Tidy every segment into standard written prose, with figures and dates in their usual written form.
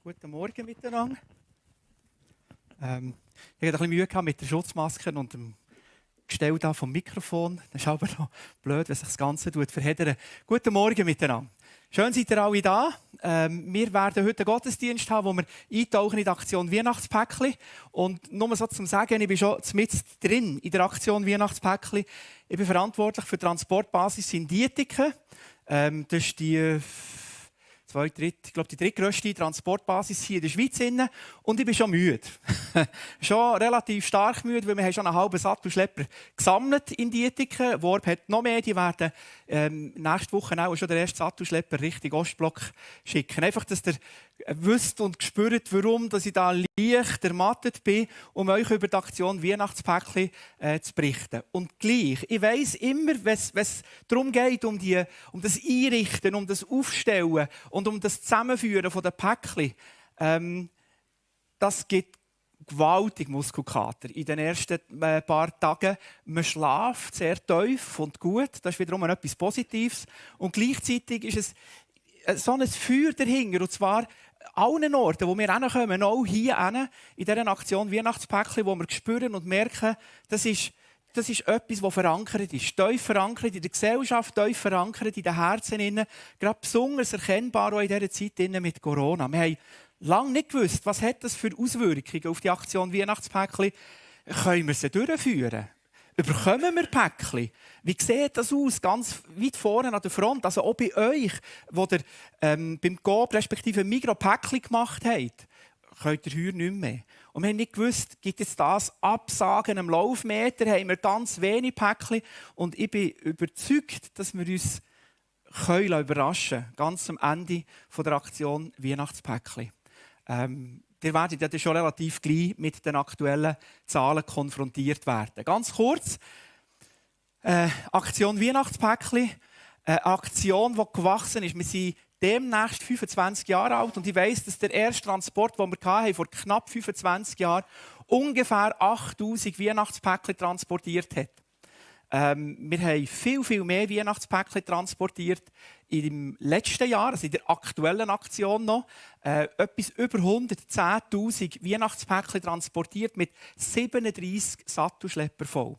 Guten Morgen miteinander. Ich hatte ein bisschen Mühe mit der Schutzmaske und dem Gestell da vom Mikrofon. Das ist aber noch blöd, wenn sich das Ganze verheddern. Guten Morgen miteinander. Schön seid ihr alle da. Wir werden heute einen Gottesdienst haben, wo wir eintauchen in die Aktion Weihnachtspäckli. Und nur so zum Sagen, ich bin schon mitten drin in der Aktion Weihnachtspäckli. Ich bin verantwortlich für die Transportbasis in Dietiken. Das ist die die drittgrösste Transportbasis hier in der Schweiz. Und ich bin schon müde. Schon relativ stark müde, weil wir haben schon einen halben Sattelschlepper gesammelt in Dietiken. Worb hat noch mehr. Die werden nächste Woche auch schon den ersten Sattelschlepper Richtung Ostblock schicken. Einfach, dass ihr wisst und spürt, warum dass ich da leicht ermattet bin, um euch über die Aktion Weihnachtspäckli zu berichten. Und gleich, ich weiss immer, wenn es darum geht, um das Einrichten, um das Aufstellen und um das Zusammenführen der Päckli, das gibt gewaltig Muskelkater in den ersten paar Tagen. Man schläft sehr tief und gut. Das ist wiederum etwas Positives. Und gleichzeitig ist es so ein Feuer dahinter. Und zwar allen Orten, wo wir hinkommen, auch hier in dieser Aktion Weihnachtspäckli, wo wir spüren und merken, das ist etwas, das verankert ist. Tief verankert in der Gesellschaft, tief verankert in den Herzen. Gerade besonders erkennbar auch in dieser Zeit mit Corona. Wir haben lange nicht gewusst, was hat das für Auswirkungen auf die Aktion Weihnachtspäckli. Können wir sie durchführen? Bekommen wir Päckli? Wie sieht das aus, ganz weit vorne an der Front? Also auch bei euch, wo ihr beim Coop respektive Migros Päckli gemacht habt, könnt ihr heuer nicht mehr. Und wir haben nicht gewusst, gibt es das Absagen am Laufmeter, haben wir ganz wenig Päckli. Und ich bin überzeugt, dass wir uns überraschen können, ganz am Ende der Aktion Weihnachtspäckli. Ihr werdet ja schon relativ gleich mit den aktuellen Zahlen konfrontiert werden. Ganz kurz, Aktion Weihnachtspäckli, eine Aktion, die gewachsen ist. Wir sind demnächst 25 Jahre alt und ich weiss, dass der erste Transport, den wir hatten, vor knapp 25 Jahren ungefähr 8000 Weihnachtspäckli transportiert hat. Wir haben viel mehr Weihnachtspäckli transportiert im letzten Jahr, also in der aktuellen Aktion noch. Etwas über 110'000 Weihnachtspäckli transportiert mit 37 Sattelschlepper voll.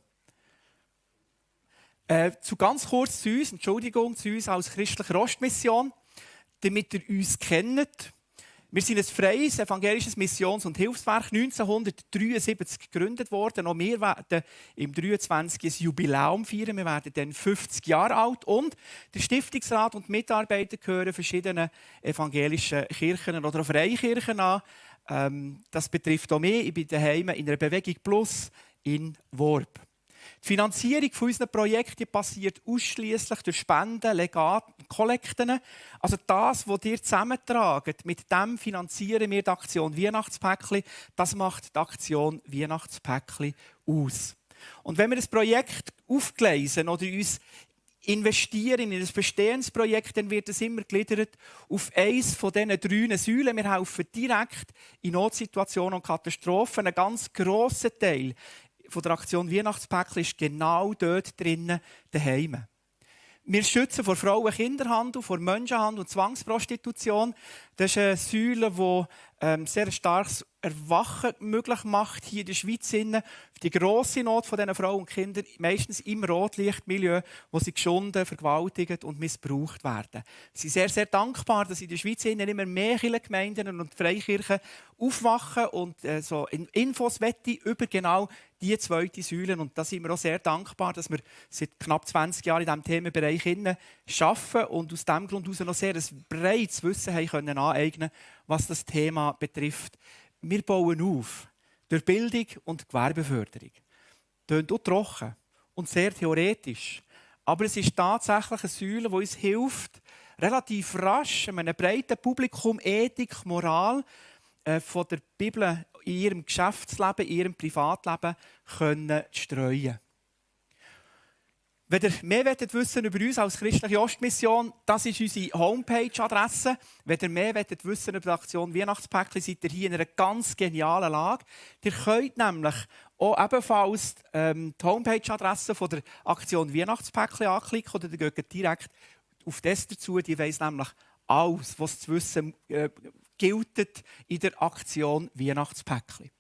Ganz kurz zu uns, zu uns als christliche Ostmission, damit ihr uns kennt. Wir sind ein freies evangelisches Missions- und Hilfswerk, 1973 gegründet worden. Auch wir werden im 23. ein Jubiläum feiern. Wir werden dann 50 Jahre alt. Und der Stiftungsrat und die Mitarbeiter gehören verschiedenen evangelischen Kirchen oder auch Freikirchen an. Das betrifft auch mich. Ich bin daheim in einer Bewegung Plus in Worb. Die Finanzierung unserer Projekte passiert ausschließlich durch Spenden, Legate und Kollekten. Also das, was ihr zusammentragt, mit dem finanzieren wir die Aktion Weihnachtspäckli. Das macht die Aktion Weihnachtspäckli aus. Und wenn wir das Projekt aufgleisen oder uns investieren in ein bestehendes Projekt, dann wird es immer gegliedert auf eines von diesen 3 Säulen. Wir helfen direkt in Notsituationen und Katastrophen. Ein ganz grosser Teil von der Aktion Weihnachtspäckli ist genau dort drinnen daheim. Wir schützen vor Frauen- und Kinderhandel, vor Menschenhandel und Zwangsprostitution. Das ist eine Säule, die sehr starkes Erwachen möglich macht hier in der Schweiz. Die grosse Not von diesen Frauen und Kindern, meistens im Rotlichtmilieu, wo sie geschunden, vergewaltigt und missbraucht werden. Wir sind sehr, sehr dankbar, dass in der Schweiz immer mehr Kirchengemeinden und Freikirchen aufwachen und so Infos wetten über genau die zweite Säule. Und da sind wir auch sehr dankbar, dass wir seit knapp 20 Jahren in diesem Themenbereich arbeiten und aus diesem Grund heraus noch sehr ein breites Wissen haben können aneignen, was das Thema betrifft. Wir bauen auf durch Bildung und Gewerbeförderung. Tönt auch trocken und sehr theoretisch. Aber es ist tatsächlich eine Säule, die uns hilft, relativ rasch einem breiten Publikum Ethik, Moral von der Bibel in ihrem Geschäftsleben, in ihrem Privatleben zu streuen. Wenn ihr mehr wissen über uns als christliche Ostmission, das ist unsere Homepage-Adresse. Wenn ihr mehr wissen über die Aktion Weihnachtspäckli, seid ihr hier in einer ganz genialen Lage. Ihr könnt nämlich auch ebenfalls die Homepage-Adresse der Aktion Weihnachtspäckli anklicken oder ihr geht direkt auf das dazu. Die weiss nämlich alles, was es zu wissen gilt in der Aktion Weihnachtspäckli.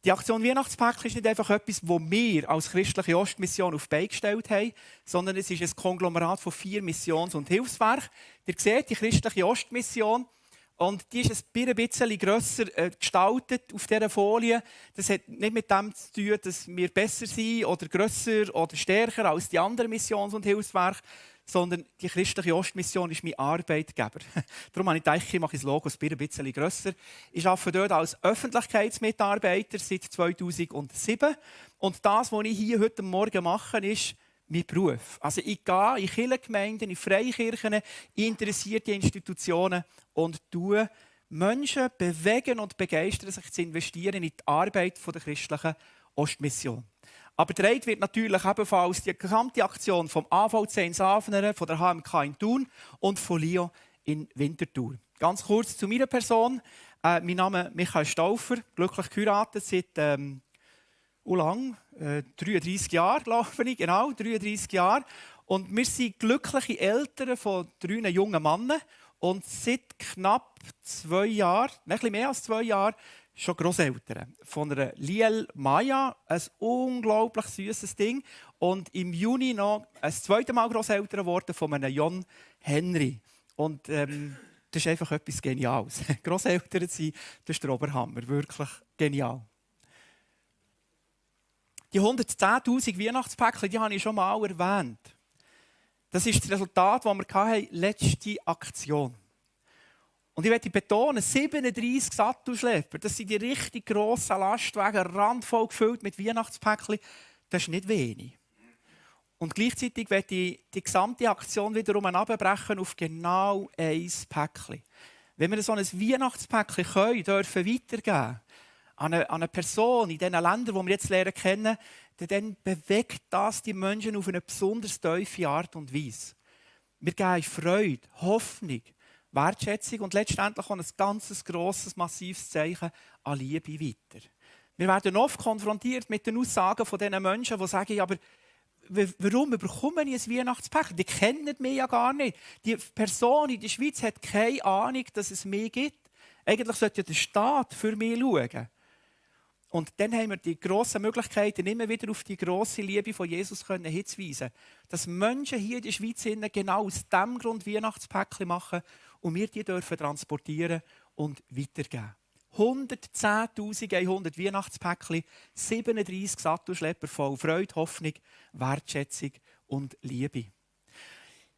Die Aktion Weihnachtspäckli ist nicht einfach etwas, das wir als christliche Ostmission auf die Beine gestellt haben, sondern es ist ein Konglomerat von 4 Missions- und Hilfswerken. Ihr seht die christliche Ostmission und die ist ein bisschen grösser gestaltet auf dieser Folie. Das hat nicht mit dem zu tun, dass wir besser sind oder grösser oder stärker als die anderen Missions- und Hilfswerke, sondern die christliche Ostmission ist mein Arbeitgeber. Darum habe ich gedacht, ich mache das Logo ein bisschen grösser. Ich arbeite dort als Öffentlichkeitsmitarbeiter seit 2007. Und das, was ich hier heute Morgen mache, ist mein Beruf. Also ich gehe in Kirchengemeinden, in Freikirchen, in interessierte Institutionen und tue Menschen bewegen und begeistern, sich zu investieren in die Arbeit der christlichen Ostmission. Aber getragen wird natürlich ebenfalls die gesamte Aktion vom AVC in Safnern, von der HMK in Thun und von LIO in Winterthur. Ganz kurz zu meiner Person. Mein Name ist Michael Stauffer, glücklich geheiratet seit 33 Jahren, glaube ich. Genau, 33 Jahre. Und wir sind glückliche Eltern von 3 jungen Männern. Und seit knapp 2 Jahren, ein bisschen mehr als 2 Jahren, schon Grosseltern. Von einer Liel Maya, ein unglaublich süßes Ding. Und im Juni noch ein zweites Mal Grosseltern geworden von einem John Henry. Und das ist einfach etwas Geniales. Grosseltern sein, das ist der Oberhammer. Wirklich genial. Die 110'000 Weihnachtspäckchen, die habe ich schon mal erwähnt. Das ist das Resultat, das wir hatten, letzte Aktion. Und ich möchte betonen, 37 Sattelschlepper, das sind die richtig grossen Lastwagen, randvoll gefüllt mit Weihnachtspäckchen. Das ist nicht wenig. Und gleichzeitig möchte ich die gesamte Aktion wiederum abbrechen auf genau ein Päckchen. Wenn wir so ein Weihnachtspäckchen dürfen weitergeben an eine Person in den Ländern, die wir jetzt lernen kennen, dann bewegt das die Menschen auf eine besonders tiefe Art und Weise. Wir geben Freude, Hoffnung, Wertschätzung und letztendlich auch ein ganz grosses, massives Zeichen an Liebe weiter. Wir werden oft konfrontiert mit den Aussagen von diesen Menschen, die sagen, aber warum bekomme ich ein Weihnachtspäckchen? Die kennen mich ja gar nicht. Die Person in der Schweiz hat keine Ahnung, dass es mich gibt. Eigentlich sollte ja der Staat für mich schauen. Und dann haben wir die grossen Möglichkeiten, immer wieder auf die grosse Liebe von Jesus hinzuweisen. Dass Menschen hier in der Schweiz genau aus diesem Grund Weihnachtspäckchen machen und wir die dürfen transportieren und weitergeben. 110'100 Weihnachtspäckchen, 37 Sattelschlepper voll Freude, Hoffnung, Wertschätzung und Liebe.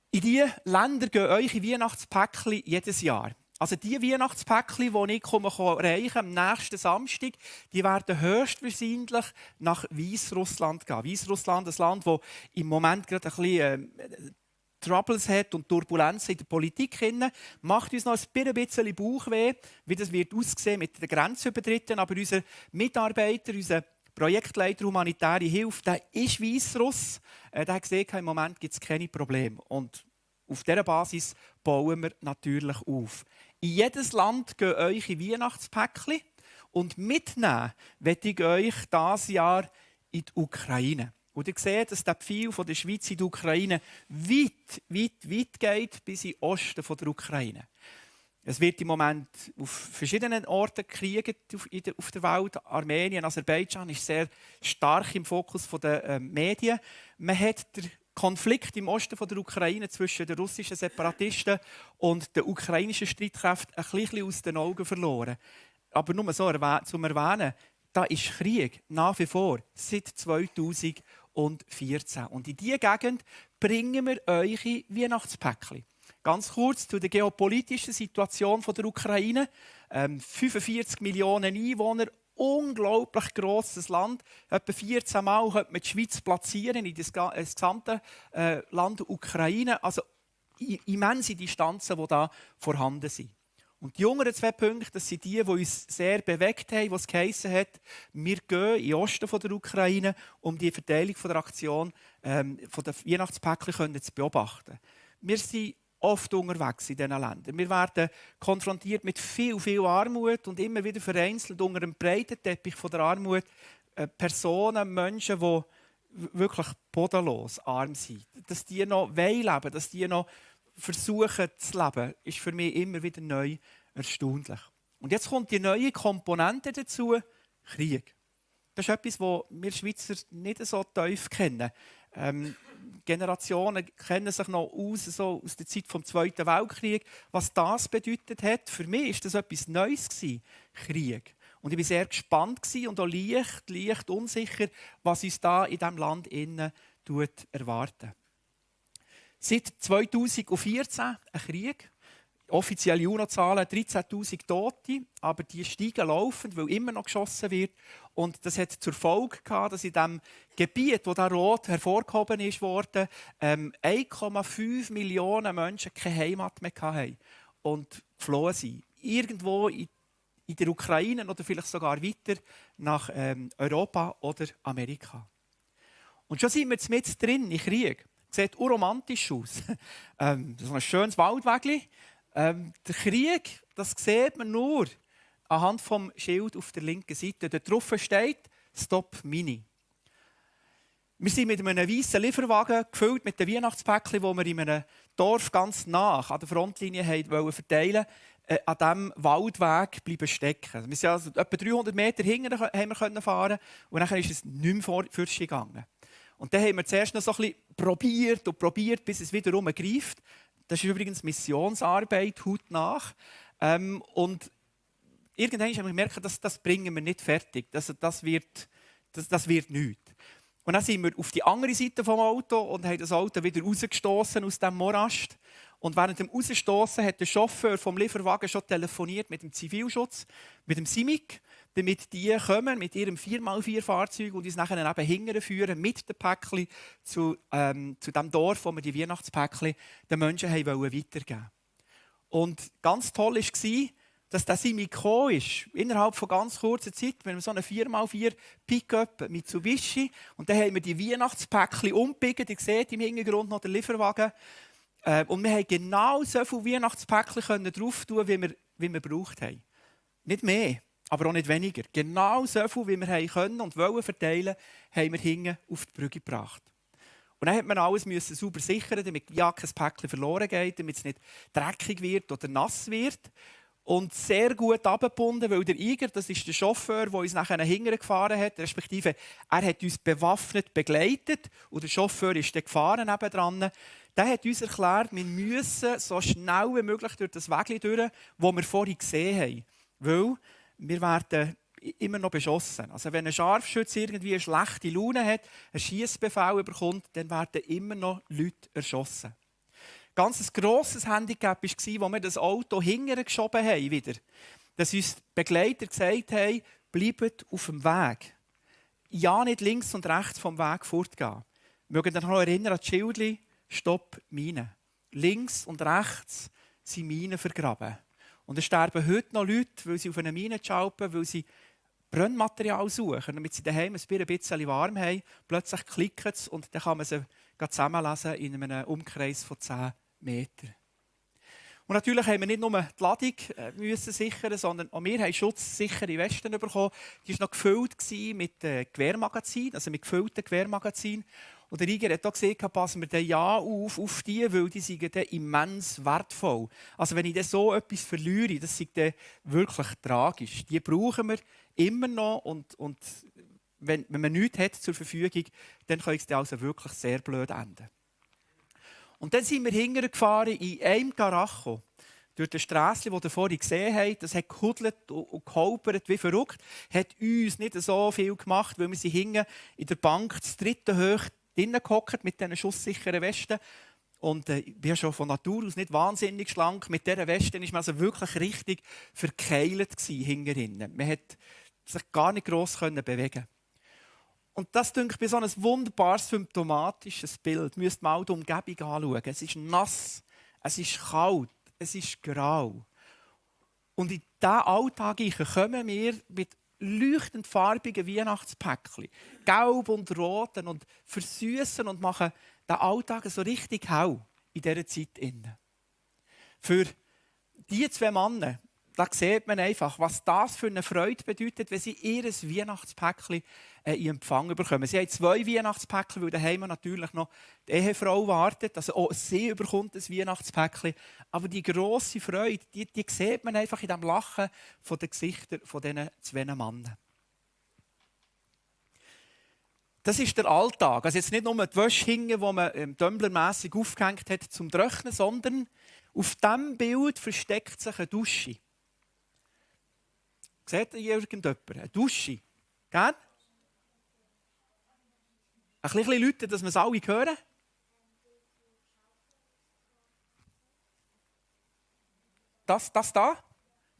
In diese Länder gehen eure Weihnachtspäckchen jedes Jahr. Also die Weihnachtspäckchen, die ich erreichen am nächsten Samstag, die werden höchstwahrscheinlich nach Weißrussland gehen. Weißrussland, ein Land, das im Moment gerade ein bisschen Troubles hat und Turbulenzen in der Politik macht uns noch ein bisschen Bauchweh, wie das wird aussehen mit den Grenzübertritten. Aber unser Mitarbeiter, unser Projektleiter Humanitäre Hilfe, der ist Weißruss. Der hat gesehen, im Moment gibt es keine Probleme. Und auf dieser Basis bauen wir natürlich auf. In jedes Land gehen eure Weihnachtspäckchen und mitnehmen möchte ich euch dieses Jahr in die Ukraine. Und ihr seht, dass der Pfeil von der Schweiz in die Ukraine weit geht, bis in den Osten der Ukraine. Es wird im Moment auf verschiedenen Orten gekriegt auf der Welt. Armenien, Aserbaidschan ist sehr stark im Fokus der Medien. Man hat den Konflikt im Osten der Ukraine zwischen den russischen Separatisten und den ukrainischen Streitkräften ein bisschen aus den Augen verloren. Aber nur so zum Erwähnen, da ist Krieg nach wie vor seit 2014. Und in diese Gegend bringen wir eure Weihnachtspäckchen. Ganz kurz zu der geopolitischen Situation der Ukraine. 45 Millionen Einwohner, unglaublich grosses Land. Etwa 14 Mal könnte man die Schweiz platzieren in das gesamte Land Ukraine. Also immense Distanzen, die da vorhanden sind. Und die jüngeren 2 Punkte, das sind die uns sehr bewegt haben, was geheissen hat, wir gehen in den Osten der Ukraine, um die Verteilung der Aktion von den Weihnachtspäckchen zu beobachten. Wir sind oft unterwegs in diesen Ländern. Wir werden konfrontiert mit viel Armut und immer wieder vereinzelt unter einem breiten Teppich von der Armut Personen, Menschen, die wirklich bodenlos arm sind. Dass die noch leben wollen, dass die noch versuchen zu leben, ist für mich immer wieder neu Erstaunlich. Und jetzt kommt die neue Komponente dazu, Krieg. Das ist etwas, das wir Schweizer nicht so tief kennen. Generationen kennen sich noch so aus der Zeit des Zweiten Weltkrieg. Was das bedeutet hat, für mich war das etwas Neues gewesen, Krieg. Und ich war sehr gespannt und auch leicht unsicher, was uns da in diesem Land innen erwarten. Seit 2014 ein Krieg. Offizielle UNO-Zahlen 13'000 Tote, aber die steigen laufend, weil immer noch geschossen wird. Und das hat zur Folge gehabt, dass in dem Gebiet, wo da rot hervorgehoben ist, 1,5 Millionen Menschen keine Heimat mehr hatten und geflohen sind. Irgendwo in der Ukraine oder vielleicht sogar weiter nach Europa oder Amerika. Und schon sind wir jetzt mit drin in Krieg. Sieht urromantisch aus. Das ist ein schönes Waldwägli. Der Krieg, das sieht man nur anhand des Schild auf der linken Seite. Dort drauf steht «Stop Mini». Wir sind mit einem weißen Lieferwagen gefüllt mit den Weihnachtspäckchen, die wir in einem Dorf ganz nah an der Frontlinie verteilen wollten, an diesem Waldweg bleiben stecken. Wir sind also etwa 300 Meter hinten haben wir fahren und dann ist es nicht mehr vorwärts gegangen. Und dann haben wir zuerst noch so ein bisschen probiert, bis es wiederum greift. Das ist übrigens Missionsarbeit, hautnah. Und irgendwann haben wir gemerkt, das bringen wir nicht fertig. Das wird nichts. Und dann sind wir auf die andere Seite des Autos und haben das Auto wieder rausgestoßen aus diesem Morast. Und während dem Rausstossen hat der Chauffeur vom Lieferwagen schon telefoniert mit dem Zivilschutz, mit dem CIMIC, damit die kommen mit ihrem 4x4 Fahrzeug und uns nachher eben hinführen mit den Päckchen zu dem Dorf, wo wir die Weihnachtspäckchen den Menschen weitergeben wollten. Und ganz toll war, dass der CIMIC gekommen ist, innerhalb von ganz kurzer Zeit, mit so einem 4x4 Pickup Mitsubishi. Und dann haben wir die Weihnachtspäckchen umpickt. Ihr seht im Hintergrund noch den Lieferwagen. Und wir haben genau so viele Weihnachtspäckchen drauf tun, wie wir gebraucht haben. Nicht mehr, aber auch nicht weniger. Genau so viel, wie wir können und wollen verteilen, haben wir hinten auf die Brücke gebracht. Und dann musste man alles sauber sichern, damit ja kein Päckchen verloren geht, damit es nicht dreckig wird oder nass wird. Und sehr gut abgebunden, weil der Iger, das ist der Chauffeur, der uns nachher hinten gefahren hat, respektive er hat uns bewaffnet begleitet und der Chauffeur ist dann gefahren nebendran. Der hat uns erklärt, wir müssen so schnell wie möglich durch das Weg durch, das wir vorhin gesehen haben. Weil wir werden immer noch beschossen. Also wenn ein Scharfschütze irgendwie eine schlechte Laune hat, einen Schiessbefehl bekommt, dann werden immer noch Leute erschossen. Ganz ein grosses Handicap war, als wir das Auto hinterher geschoben haben, wieder, dass uns die Begleiter gesagt haben, bleibt auf dem Weg. Ja, nicht links und rechts vom Weg fortgehen. Wir mögen euch noch erinnern an die Schildchen, Stopp, Minen. Links und rechts sind Minen vergraben. Und es sterben heute noch Leute, weil sie auf eine Mine schalpen, weil sie Brennmaterial suchen, damit sie daheim ein bisschen warm haben. Plötzlich klicken es und dann kann man sie zusammenlesen in einem Umkreis von 10 Metern. Und natürlich haben wir nicht nur die Ladung müssen sichern, sondern auch wir haben schutzsichere Westen bekommen. Die war noch gefüllt mit Gewehrmagazinen, also mit gefüllten Gewehrmagazinen. Und der Iger hat auch gesagt, passen wir dann ja auf die, weil die sind dann immens wertvoll. Also wenn ich dann so etwas verliere, das ist dann wirklich tragisch. Die brauchen wir immer noch und wenn man nichts hat zur Verfügung, dann kann es dann also wirklich sehr blöd enden. Und dann sind wir hingefahren in einem Garacho durch die Strasse, die ihr vorhin gesehen habt. Das hat gehudelt und geholpert wie verrückt. Hat uns nicht so viel gemacht, weil wir sind hinten in der Bank das dritte hoch drinnen gehockt mit diesen schusssicheren Westen. Und ich bin schon von Natur aus nicht wahnsinnig schlank. Mit dieser Weste war man also wirklich richtig verkeilt hinten. Man konnte sich gar nicht gross bewegen. Und das, denke ich, ist so ein wunderbares symptomatisches Bild. Ihr müsst mal die Umgebung anschauen. Es ist nass, es ist kalt, es ist grau. Und in diesen Alltag kommen wir mit leuchtend farbigen Weihnachtspäckchen, gelb und rot, und versüßen und machen den Alltag so richtig hell in dieser Zeit. Für diese 2 Männer, da sieht man einfach, was das für eine Freude bedeutet, wenn sie ihr Weihnachtspäckchen in Empfang bekommen. Sie haben 2 Weihnachtspäckchen, weil daheim natürlich noch die Ehefrau wartet. Also auch sie bekommt ein Weihnachtspäckchen. Aber die grosse Freude, die sieht man einfach in dem Lachen von den Gesichtern von diesen 2 Männern. Das ist der Alltag. Also jetzt nicht nur die Wäsche hängen, die man tumblermässig aufgehängt hat zum Trocknen, sondern auf diesem Bild versteckt sich eine Dusche. Seht ihr irgendjemand? Eine Dusche. Gell? Ein bisschen Leute, dass wir es alle hören. Das da?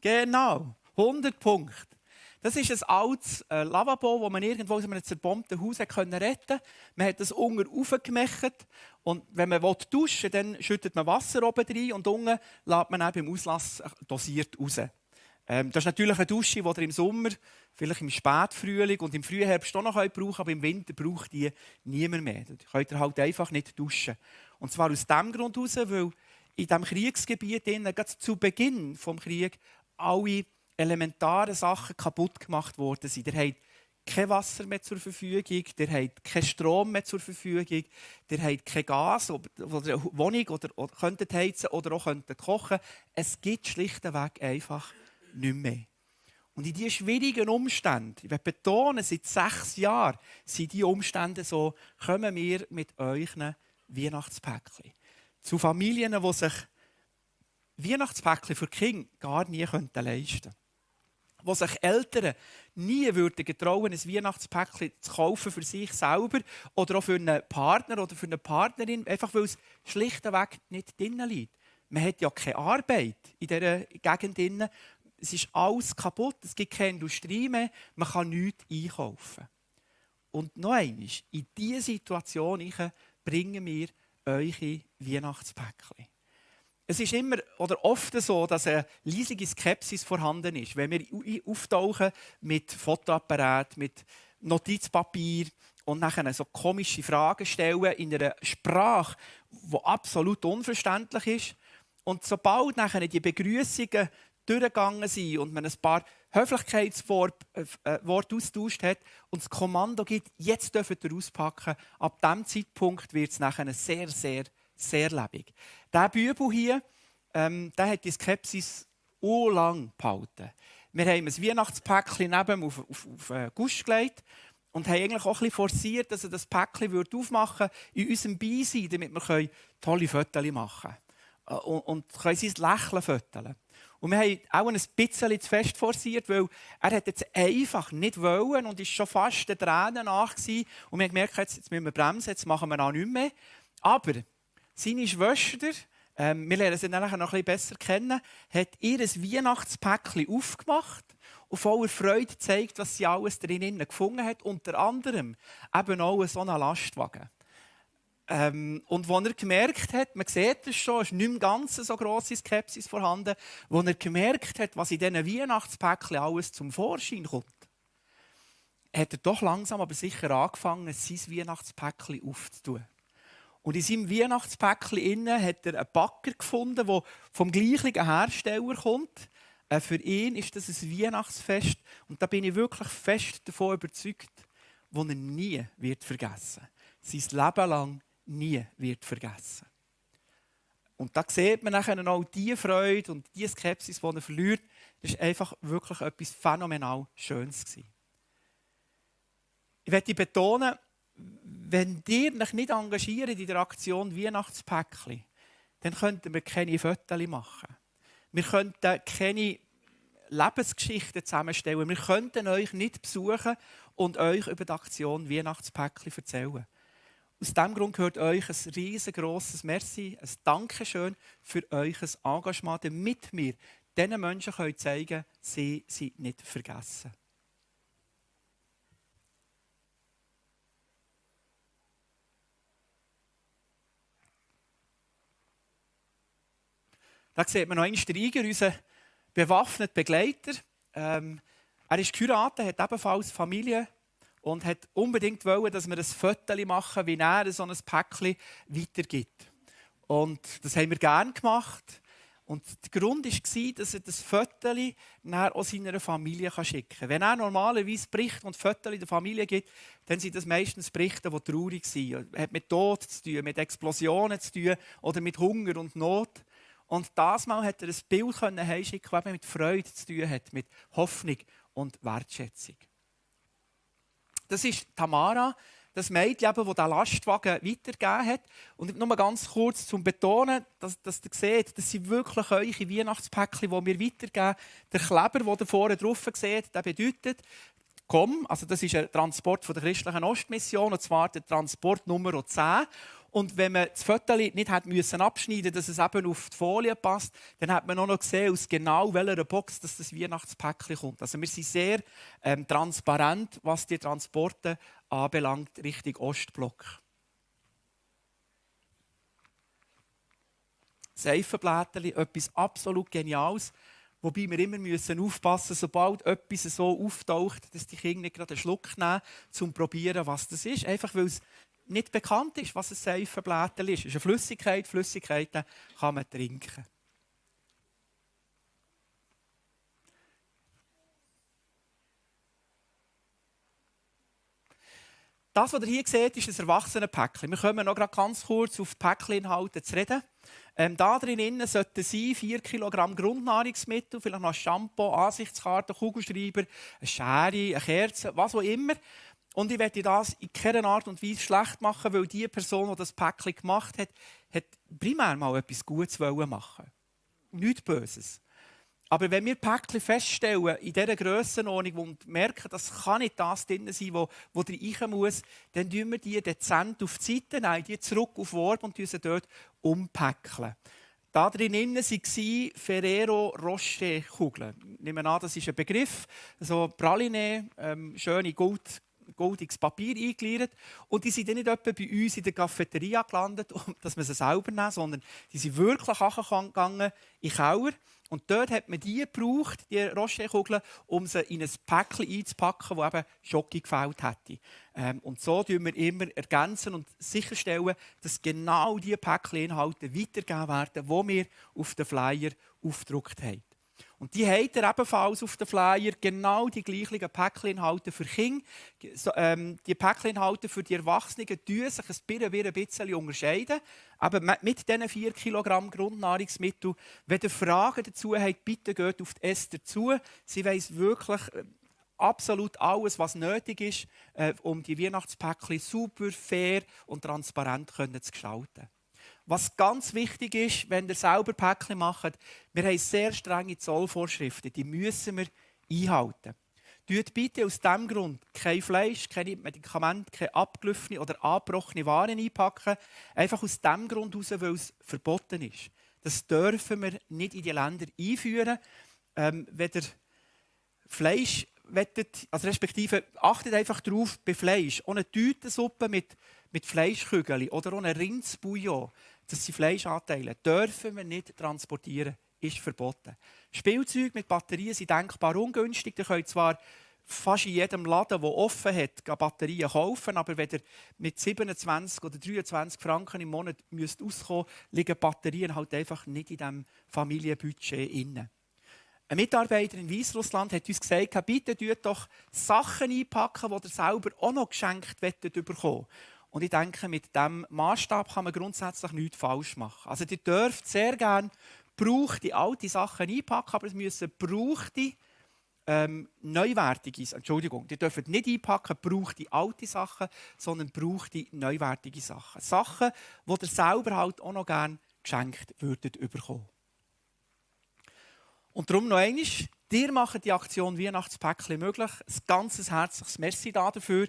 Genau. 100 Punkte. Das ist ein altes Lavabo, das man irgendwo in einem zerbombten Haus retten konnte. Man hat das unten aufgemacht. Und wenn man duschen will, dann schüttet man Wasser oben rein und unten lässt man dann beim Auslass dosiert raus. Das ist natürlich eine Dusche, die ihr im Sommer, vielleicht im Spätfrühling und im Frühherbst auch noch brauchen könnt, aber im Winter braucht die niemand mehr. Da könnt ihr halt einfach nicht duschen. Und zwar aus dem Grund heraus, weil in diesem Kriegsgebiet, gerade zu Beginn des Krieges, alle elementaren Sachen kaputt gemacht worden sind. Ihr habt kein Wasser mehr zur Verfügung, ihr habt keinen Strom mehr zur Verfügung, ihr habt kein Gas oder eine Wohnung oder könntet heizen oder auch könntet kochen. Es gibt schlichtweg einfach nicht mehr. Und in diesen schwierigen Umständen, ich will betonen, seit 6 Jahren sind diese Umstände so, kommen wir mit euren Weihnachtspäckchen. Zu Familien, die sich Weihnachtspäckchen für die Kinder gar nie leisten könnten. Wo sich Eltern nie würden getrauen, ein Weihnachtspäckchen zu kaufen für sich selber oder auch für einen Partner oder für eine Partnerin, einfach weil es schlichtweg nicht drin liegt. Man hat ja keine Arbeit in dieser Gegend. Es ist alles kaputt, es gibt keine Industrie mehr, man kann nichts einkaufen. Und noch einmal, in diese Situation bringen wir eure Weihnachtspäckchen. Es ist immer oder oft so, dass eine leisige Skepsis vorhanden ist, wenn wir auftauchen mit Fotoapparat, mit Notizpapier und nachher so komische Fragen stellen in einer Sprache, die absolut unverständlich ist. Und sobald nachher die Begrüßungen durchgegangen sind und man ein paar Höflichkeitsworte austauscht hat und das Kommando gibt, jetzt dürft ihr auspacken, ab diesem Zeitpunkt wird es nachher sehr, sehr, sehr lebendig. Dieser Bübel hier, der hat die Skepsis lang behalten. Wir haben ein Weihnachtspäckchen neben auf den Gusch gelegt und haben eigentlich auch ein bisschen forciert, dass er das Päckchen aufmachen würde in unserem Beisein, damit wir tolle Fotos machen können. Und sein Lächeln fotografieren. Und wir haben auch ein bisschen zu fest forciert, weil er hat jetzt einfach nicht wollen und ist schon fast den Tränen nach gewesen. Und wir haben gemerkt, jetzt müssen wir bremsen, jetzt machen wir auch nichts mehr. Aber seine Schwester, wir lernen sie dann noch ein bisschen besser kennen, hat ihr Weihnachtspäckchen aufgemacht und voller Freude gezeigt, was sie alles drinnen gefunden hat. Unter anderem eben auch so einen Lastwagen. Und als er gemerkt hat, man sieht es schon, es ist nicht im Ganzen so grosse Skepsis vorhanden, als er gemerkt hat, was in diesen Weihnachtspäckchen alles zum Vorschein kommt, hat er doch langsam aber sicher angefangen, sein Weihnachtspäckchen aufzutun. Und in seinem Weihnachtspäckchen hat er einen Backer gefunden, der vom gleichen Hersteller kommt. Für ihn ist das ein Weihnachtsfest. Und da bin ich wirklich fest davon überzeugt, das er nie wird vergessen wird. Sein Leben lang nie wird vergessen. Und da sieht man nachher auch die Freude und die Skepsis, die er verliert. Das war einfach wirklich etwas phänomenal Schönes. Ich möchte betonen, wenn ihr euch nicht engagiert in der Aktion Weihnachtspäckchen, dann könnten wir keine Fotos machen. Wir könnten keine Lebensgeschichten zusammenstellen. Wir könnten euch nicht besuchen und euch über die Aktion Weihnachtspäckchen erzählen. Aus diesem Grund gehört euch ein riesengroßes Merci, ein Dankeschön für euer Engagement, damit wir diesen Menschen zeigen können, sie sind nicht vergessen. Da sieht man noch einmal den Iger, unseren bewaffneten Begleiter. Er ist geheiratet, hat ebenfalls Familie und hat unbedingt wollen, dass wir ein Foto machen, wie er so ein Päckchen weitergibt. Und das haben wir gerne gemacht. Und der Grund war, dass er das Föteli auch seiner Familie schicken kann. Wenn er normalerweise Berichte und Föteli der Familie gibt, dann sind das meistens Berichte, die traurig sind. Es hat mit Tod zu tun, mit Explosionen zu tun oder mit Hunger und Not. Und das Mal hat er ein Bild heimschicken, das mit Freude zu tun hat, mit Hoffnung und Wertschätzung. Das ist Tamara, das Mädchen, das den Lastwagen weitergegeben hat. Und nur ganz kurz zum Betonen, dass ihr seht, das sind wirklich eure Weihnachtspäckchen, die wir weitergeben. Der Kleber, den ihr vorne drauf seht, der bedeutet, komm, also das ist ein Transport von der christlichen Ostmission, und zwar der Transport Nummer 10. Und wenn man das Föteli nicht abschneiden musste, dass es eben auf die Folie passt, dann hat man auch noch gesehen, aus genau welcher Box das Weihnachtspäckchen kommt. Also wir sind sehr transparent, was die Transporte anbelangt, Richtung Ostblock. Seifenblättchen, etwas absolut Geniales. Wobei wir immer aufpassen müssen, sobald etwas so auftaucht, dass die Kinder nicht gerade einen Schluck nehmen, um zu probieren, was das ist. Einfach weil es nicht bekannt ist, was ein Seifenblättchen ist. Es ist eine Flüssigkeit. Flüssigkeiten kann man trinken. Das, was ihr hier seht, ist ein Erwachsenenpäckchen. Wir kommen noch ganz kurz auf die Päckcheninhalte zu reden. Da drin sollten sein 4 Kilogramm Grundnahrungsmittel, vielleicht noch ein Shampoo, Ansichtskarte, Kugelschreiber, eine Schere, eine Kerze, was auch immer. Und ich werde das in keiner Art und Weise schlecht machen, weil die Person, die das Päckchen gemacht hat, primär mal etwas Gutes machen. Nichts Böses. Aber wenn wir Päckchen feststellen, in dieser Grössenordnung und merken, das kann nicht das drin sein, wo rein muss, dann tun wir die dezent auf die Seite, nehmen die zurück auf Worb und sie dort umpäckeln. Da drin waren Ferrero Rocher Kugeln. Ich nehme an, das ist ein Begriff. So Praline, schöne goldiges Papier eingeleiert. Und die sind dann nicht etwa bei uns in der Cafeteria gelandet, dass man sie selber nehmen, sondern die sind wirklich gegangen in den Keller. Und dort hat man die gebraucht, die Rocherkugeln, um sie in ein Päckchen einzupacken, das eben Schoki gefällt hätte. Und so ergänzen wir immer und sicherstellen, dass genau diese Päckcheninhalte weitergegeben werden, die wir auf den Flyer aufgedruckt haben. Und die haben ebenfalls auf den Flyer genau die gleichen Päckcheninhalte für Kinder. Die Päckcheninhalte für die Erwachsenen unterscheiden sich ein bisschen unterscheiden. Aber mit diesen 4 Kilogramm Grundnahrungsmitteln, wenn ihr Fragen dazu habt, bitte geht auf die Esther zu. Sie weiss wirklich absolut alles, was nötig ist, um die Weihnachtspäckchen super, fair und transparent zu gestalten. Was ganz wichtig ist, wenn ihr selber Päckchen macht, wir haben sehr strenge Zollvorschriften, die müssen wir einhalten. Tut bitte aus diesem Grund kein Fleisch, keine Medikamente, keine abgelaufene oder abgebrochene Waren einpacken. Einfach aus dem Grund heraus, weil es verboten ist. Das dürfen wir nicht in die Länder einführen. Wenn ihr Fleisch wettet, also respektive achtet einfach darauf, bei Fleisch, ohne Tütensuppe mit Fleischkügeln oder ohne Rindsbouillon, das sind Fleischanteile, dürfen wir nicht transportieren, ist verboten. Spielzeuge mit Batterien sind denkbar ungünstig. Ihr könnt zwar fast in jedem Laden, der offen hat, Batterien kaufen, aber wenn ihr mit 27 oder 23 Franken im Monat müsst auskommen müsst, liegen Batterien halt einfach nicht in diesem Familienbudget drin. Ein Mitarbeiter in Weißrussland hat uns gesagt, bitte tut doch Sachen einpacken, die ihr selber auch noch geschenkt bekommen. Und ich denke, mit diesem Maßstab kann man grundsätzlich nichts falsch machen. Also ihr dürft sehr gerne gebrauchte alte Sachen einpacken, aber es müssen gebrauchte neuwertige, Entschuldigung, ihr dürft nicht einpacken gebrauchte alte Sachen, sondern gebrauchte neuwertige Sachen. Sachen, die ihr selber halt auch noch gerne geschenkt würdet bekommen. Und darum noch einmal, ihr macht die Aktion Weihnachtspäckchen möglich. Ein ganz herzliches Merci dafür.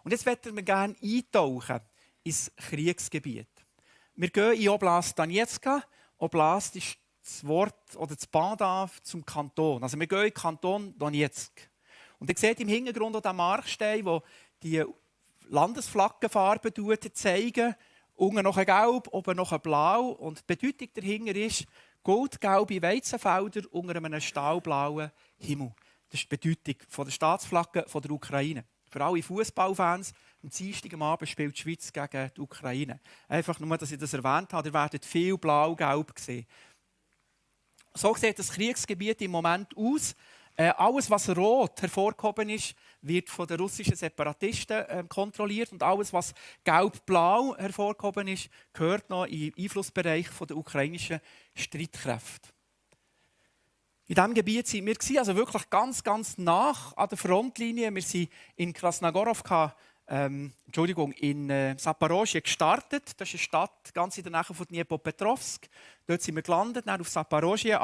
Und jetzt möchten wir gerne eintauchen ins Kriegsgebiet. Wir gehen in Oblast Donezk. Oblast ist das Wort oder das Pendant zum Kanton. Also wir gehen in den Kanton Donezk. Und ihr seht im Hintergrund auch den Markstein, wo die Landesflaggenfarben zeigen. Unten noch ein Gelb, oben noch ein Blau. Und die Bedeutung dahinter ist goldgelbe Weizenfelder unter einem stahlblauen Himmel. Das ist die Bedeutung der Staatsflagge der Ukraine. Für alle Fußballfans, am Dienstag am Abend spielt die Schweiz gegen die Ukraine. Einfach nur, dass ich das erwähnt habe, ihr werdet viel blau-gelb sehen. So sieht das Kriegsgebiet im Moment aus. Alles, was rot hervorgehoben ist, wird von den russischen Separatisten kontrolliert. Und alles, was gelb-blau hervorgehoben ist, gehört noch in den Einflussbereich der ukrainischen Streitkräfte. In diesem Gebiet waren wir also wirklich ganz, ganz nah an der Frontlinie. Wir sind in Krasnogorowka, in Saporoschje gestartet. Das ist eine Stadt ganz in der Nähe von Dnipropetrovsk. Dort sind wir gelandet, dann auf Saporoschje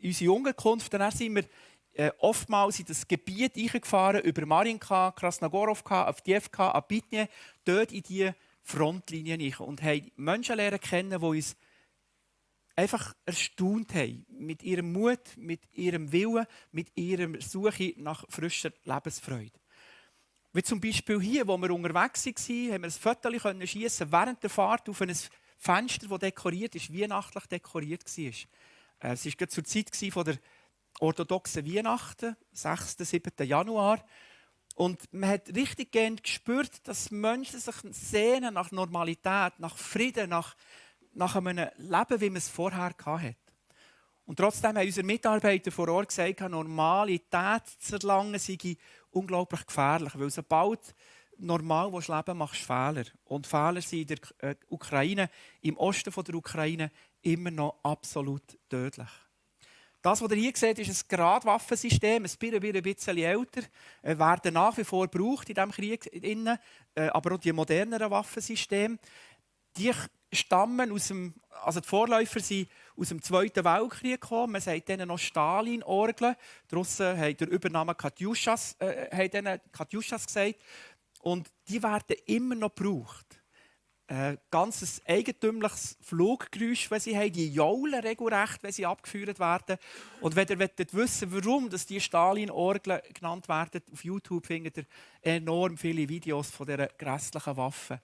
unsere Unterkunft. Dann sind wir oftmals in das Gebiet eingefahren, über Marinka, Krasnogorowka, Avdiivka, Abitne, dort in diese Frontlinien rein. Und haben Menschen lernen kennen, die uns einfach erstaunt haben. Mit ihrem Mut, mit ihrem Willen, mit ihrer Suche nach frischer Lebensfreude. Wie zum Beispiel hier, wo wir unterwegs waren, haben wir ein Foto schiessen während der Fahrt auf ein Fenster, das dekoriert ist, weihnachtlich dekoriert war. Es war zur Zeit der orthodoxen Weihnachten, 6. 7. Januar. Und man hat richtig gern gespürt, dass Menschen sich sehnen nach Normalität, nach Frieden, nach einem Leben, wie man es vorher hatte. Und trotzdem haben unsere Mitarbeiter vor Ort gesagt, Normalität zu erlangen sei unglaublich gefährlich. Weil sobald normal leben willst, machst du Fehler. Und Fehler sind in der Ukraine, im Osten der Ukraine, immer noch absolut tödlich. Das, was ihr hier seht, ist ein Gradwaffensystem, ein bisschen älter, werden nach wie vor gebraucht in diesem Krieg, aber auch die moderneren Waffensysteme. Die stammen die Vorläufer sind aus dem Zweiten Weltkrieg gekommen. Man sagt denen noch Stalin-Orgeln. Die Russen haben den Übernamen Katjuschas gesagt. Und die werden immer noch gebraucht. Ganz eigentümliches Fluggeräusch, wenn sie haben. Die jaulen regelrecht, wenn sie abgeführt werden. Und wenn ihr wissen wollt, warum die Stalin-Orgeln genannt werden, auf YouTube findet ihr enorm viele Videos von dieser grässlichen Waffe.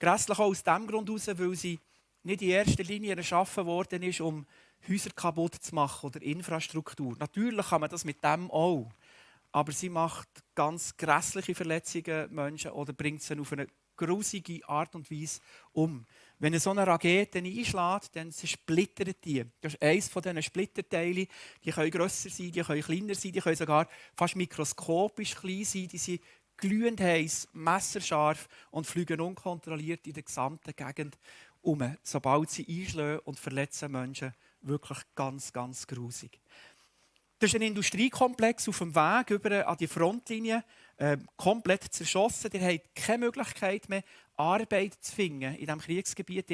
Grässlich auch aus dem Grund heraus, weil sie nicht in erster Linie erschaffen worden ist, um Häuser kaputt zu machen oder Infrastruktur. Natürlich kann man das mit dem auch. Aber sie macht ganz grässliche Verletzungen Menschen oder bringt sie auf eine grusige Art und Weise um. Wenn so eine Rakete einschlägt, dann zersplittert die. Das ist eines von diesen Splitterteilen. Die können grösser sein, die können kleiner sein, die können sogar fast mikroskopisch klein sein. Die sind glühend heiß, messerscharf und fliegen unkontrolliert in der gesamten Gegend um, sobald sie einschlagen und verletzen Menschen wirklich ganz, ganz grusig. Das ist ein Industriekomplex auf dem Weg über an die Frontlinie, komplett zerschossen. Ihr habt keine Möglichkeit mehr, Arbeit zu finden in diesem Kriegsgebiet,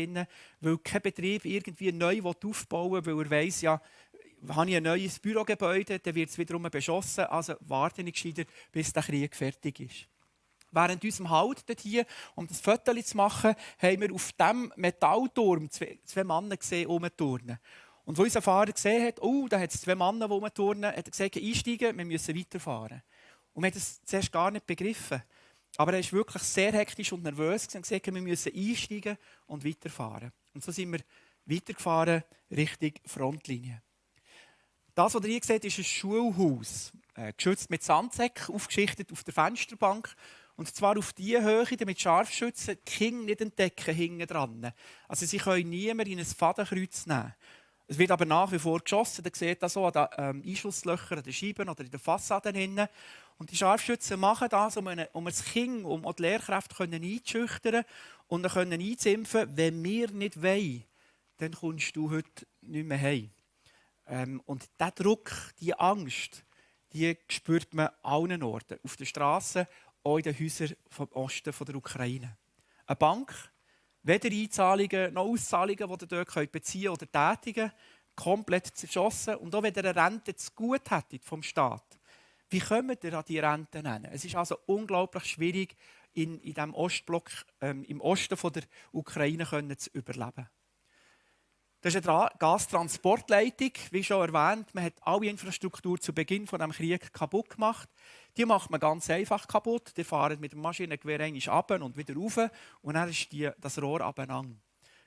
weil kein Betrieb irgendwie neu aufbauen will, weil er weiss, ja, habe ich ein neues Bürogebäude, dann wird es wiederum beschossen. Also warte ich gescheiter, bis der Krieg fertig ist. Während unserem Halt dort hier, um das Foto zu machen, haben wir auf diesem Metallturm zwei Männer gesehen, rumturnen. Und als unser Fahrer gesehen hat, da hat es zwei Männer, die rumturnen, hat er gesagt, einsteigen, wir müssen weiterfahren. Und wir haben das zuerst gar nicht begriffen. Aber er war wirklich sehr hektisch und nervös und gesagt, wir müssen einsteigen und weiterfahren. Und so sind wir weitergefahren Richtung Frontlinie. Das, was ihr hier seht, ist ein Schulhaus, geschützt mit Sandsäcken, aufgeschichtet auf der Fensterbank. Und zwar auf diese Höhe, damit Scharfschützen die Kinder nicht entdecken, hinten dran. Also sie können niemanden in ein Fadenkreuz nehmen. Es wird aber nach wie vor geschossen. Ihr seht das so an den Einschusslöchern, an den Scheiben oder in den Fassaden hinten. Und die Scharfschützen machen das, um das Kind, um die Lehrkräfte einzuschüchtern und dann einzuimpfen, wenn wir nicht wollen, dann kommst du heute nicht mehr heim. Und dieser Druck, diese Angst, die spürt man an allen Orten. Auf den Strassen, auch in den Häusern vom Osten der Ukraine. Eine Bank, weder Einzahlungen noch Auszahlungen, die ihr dort beziehen oder tätigen, komplett zerschossen. Und auch wenn ihr eine Rente zu gut hättet vom Staat, wie kommt ihr an diese Rente hin? Es ist also unglaublich schwierig, in diesem Ostblock, im Osten der Ukraine zu überleben. Das ist eine Gastransportleitung, wie schon erwähnt. Man hat alle Infrastruktur zu Beginn des Krieges kaputt gemacht. Die macht man ganz einfach kaputt. Die fahren mit dem Maschinengewehr runter und wieder rauf. Und dann ist das Rohr abeinander.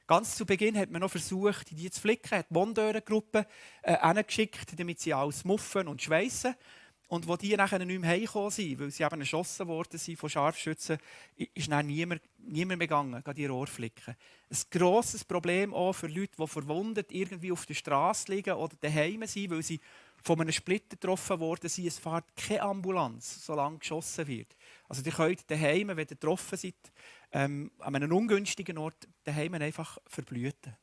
Ganz zu Beginn hat man noch versucht, die zu flicken. Hat die Monteurengruppe hingeschickt, damit sie alles muffen und schweissen. Und als die nachher nicht mehr heimgekommen sind, weil sie eben erschossen worden sind von Scharfschützen, ist dann niemand mehr gegangen, die Rohr flicken. Ein grosses Problem auch für Leute, die verwundet irgendwie auf der Straße liegen oder daheim sind, weil sie von einem Splitter getroffen worden sind. Es fährt keine Ambulanz, solange geschossen wird. Also ihr könnt daheim, wenn ihr getroffen seid, an einem ungünstigen Ort daheim einfach verblüten.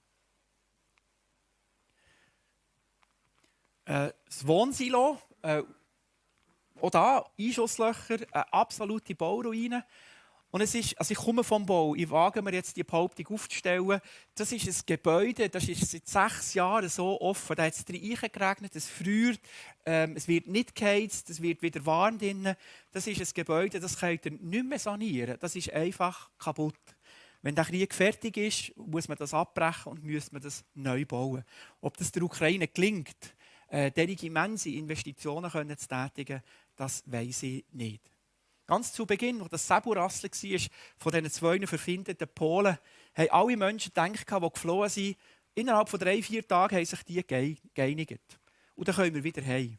Das Wohnsilo, auch da Einschusslöcher, eine absolute Bauruine. Und es ist, also ich komme vom Bau, ich wage mir jetzt die Behauptung aufzustellen, das ist ein Gebäude, das ist seit 6 Jahren so offen. Da hat es reingeregnet, es friert, es wird nicht geheizt, es wird wieder warm drinnen. Das ist ein Gebäude, das könnt ihr nicht mehr sanieren. Das ist einfach kaputt. Wenn der Krieg fertig ist, muss man das abbrechen und muss man das neu bauen. Ob das der Ukraine gelingt, derige immense Investitionen zu tätigen, das weiss ich nicht. Ganz zu Beginn, als das Säbelrasseln war, von diesen 2 verfindeten Polen, haben alle Menschen gedacht, die geflohen sind, innerhalb von 3-4 Tagen haben sich die geeinigt. Und dann können wir wieder heim.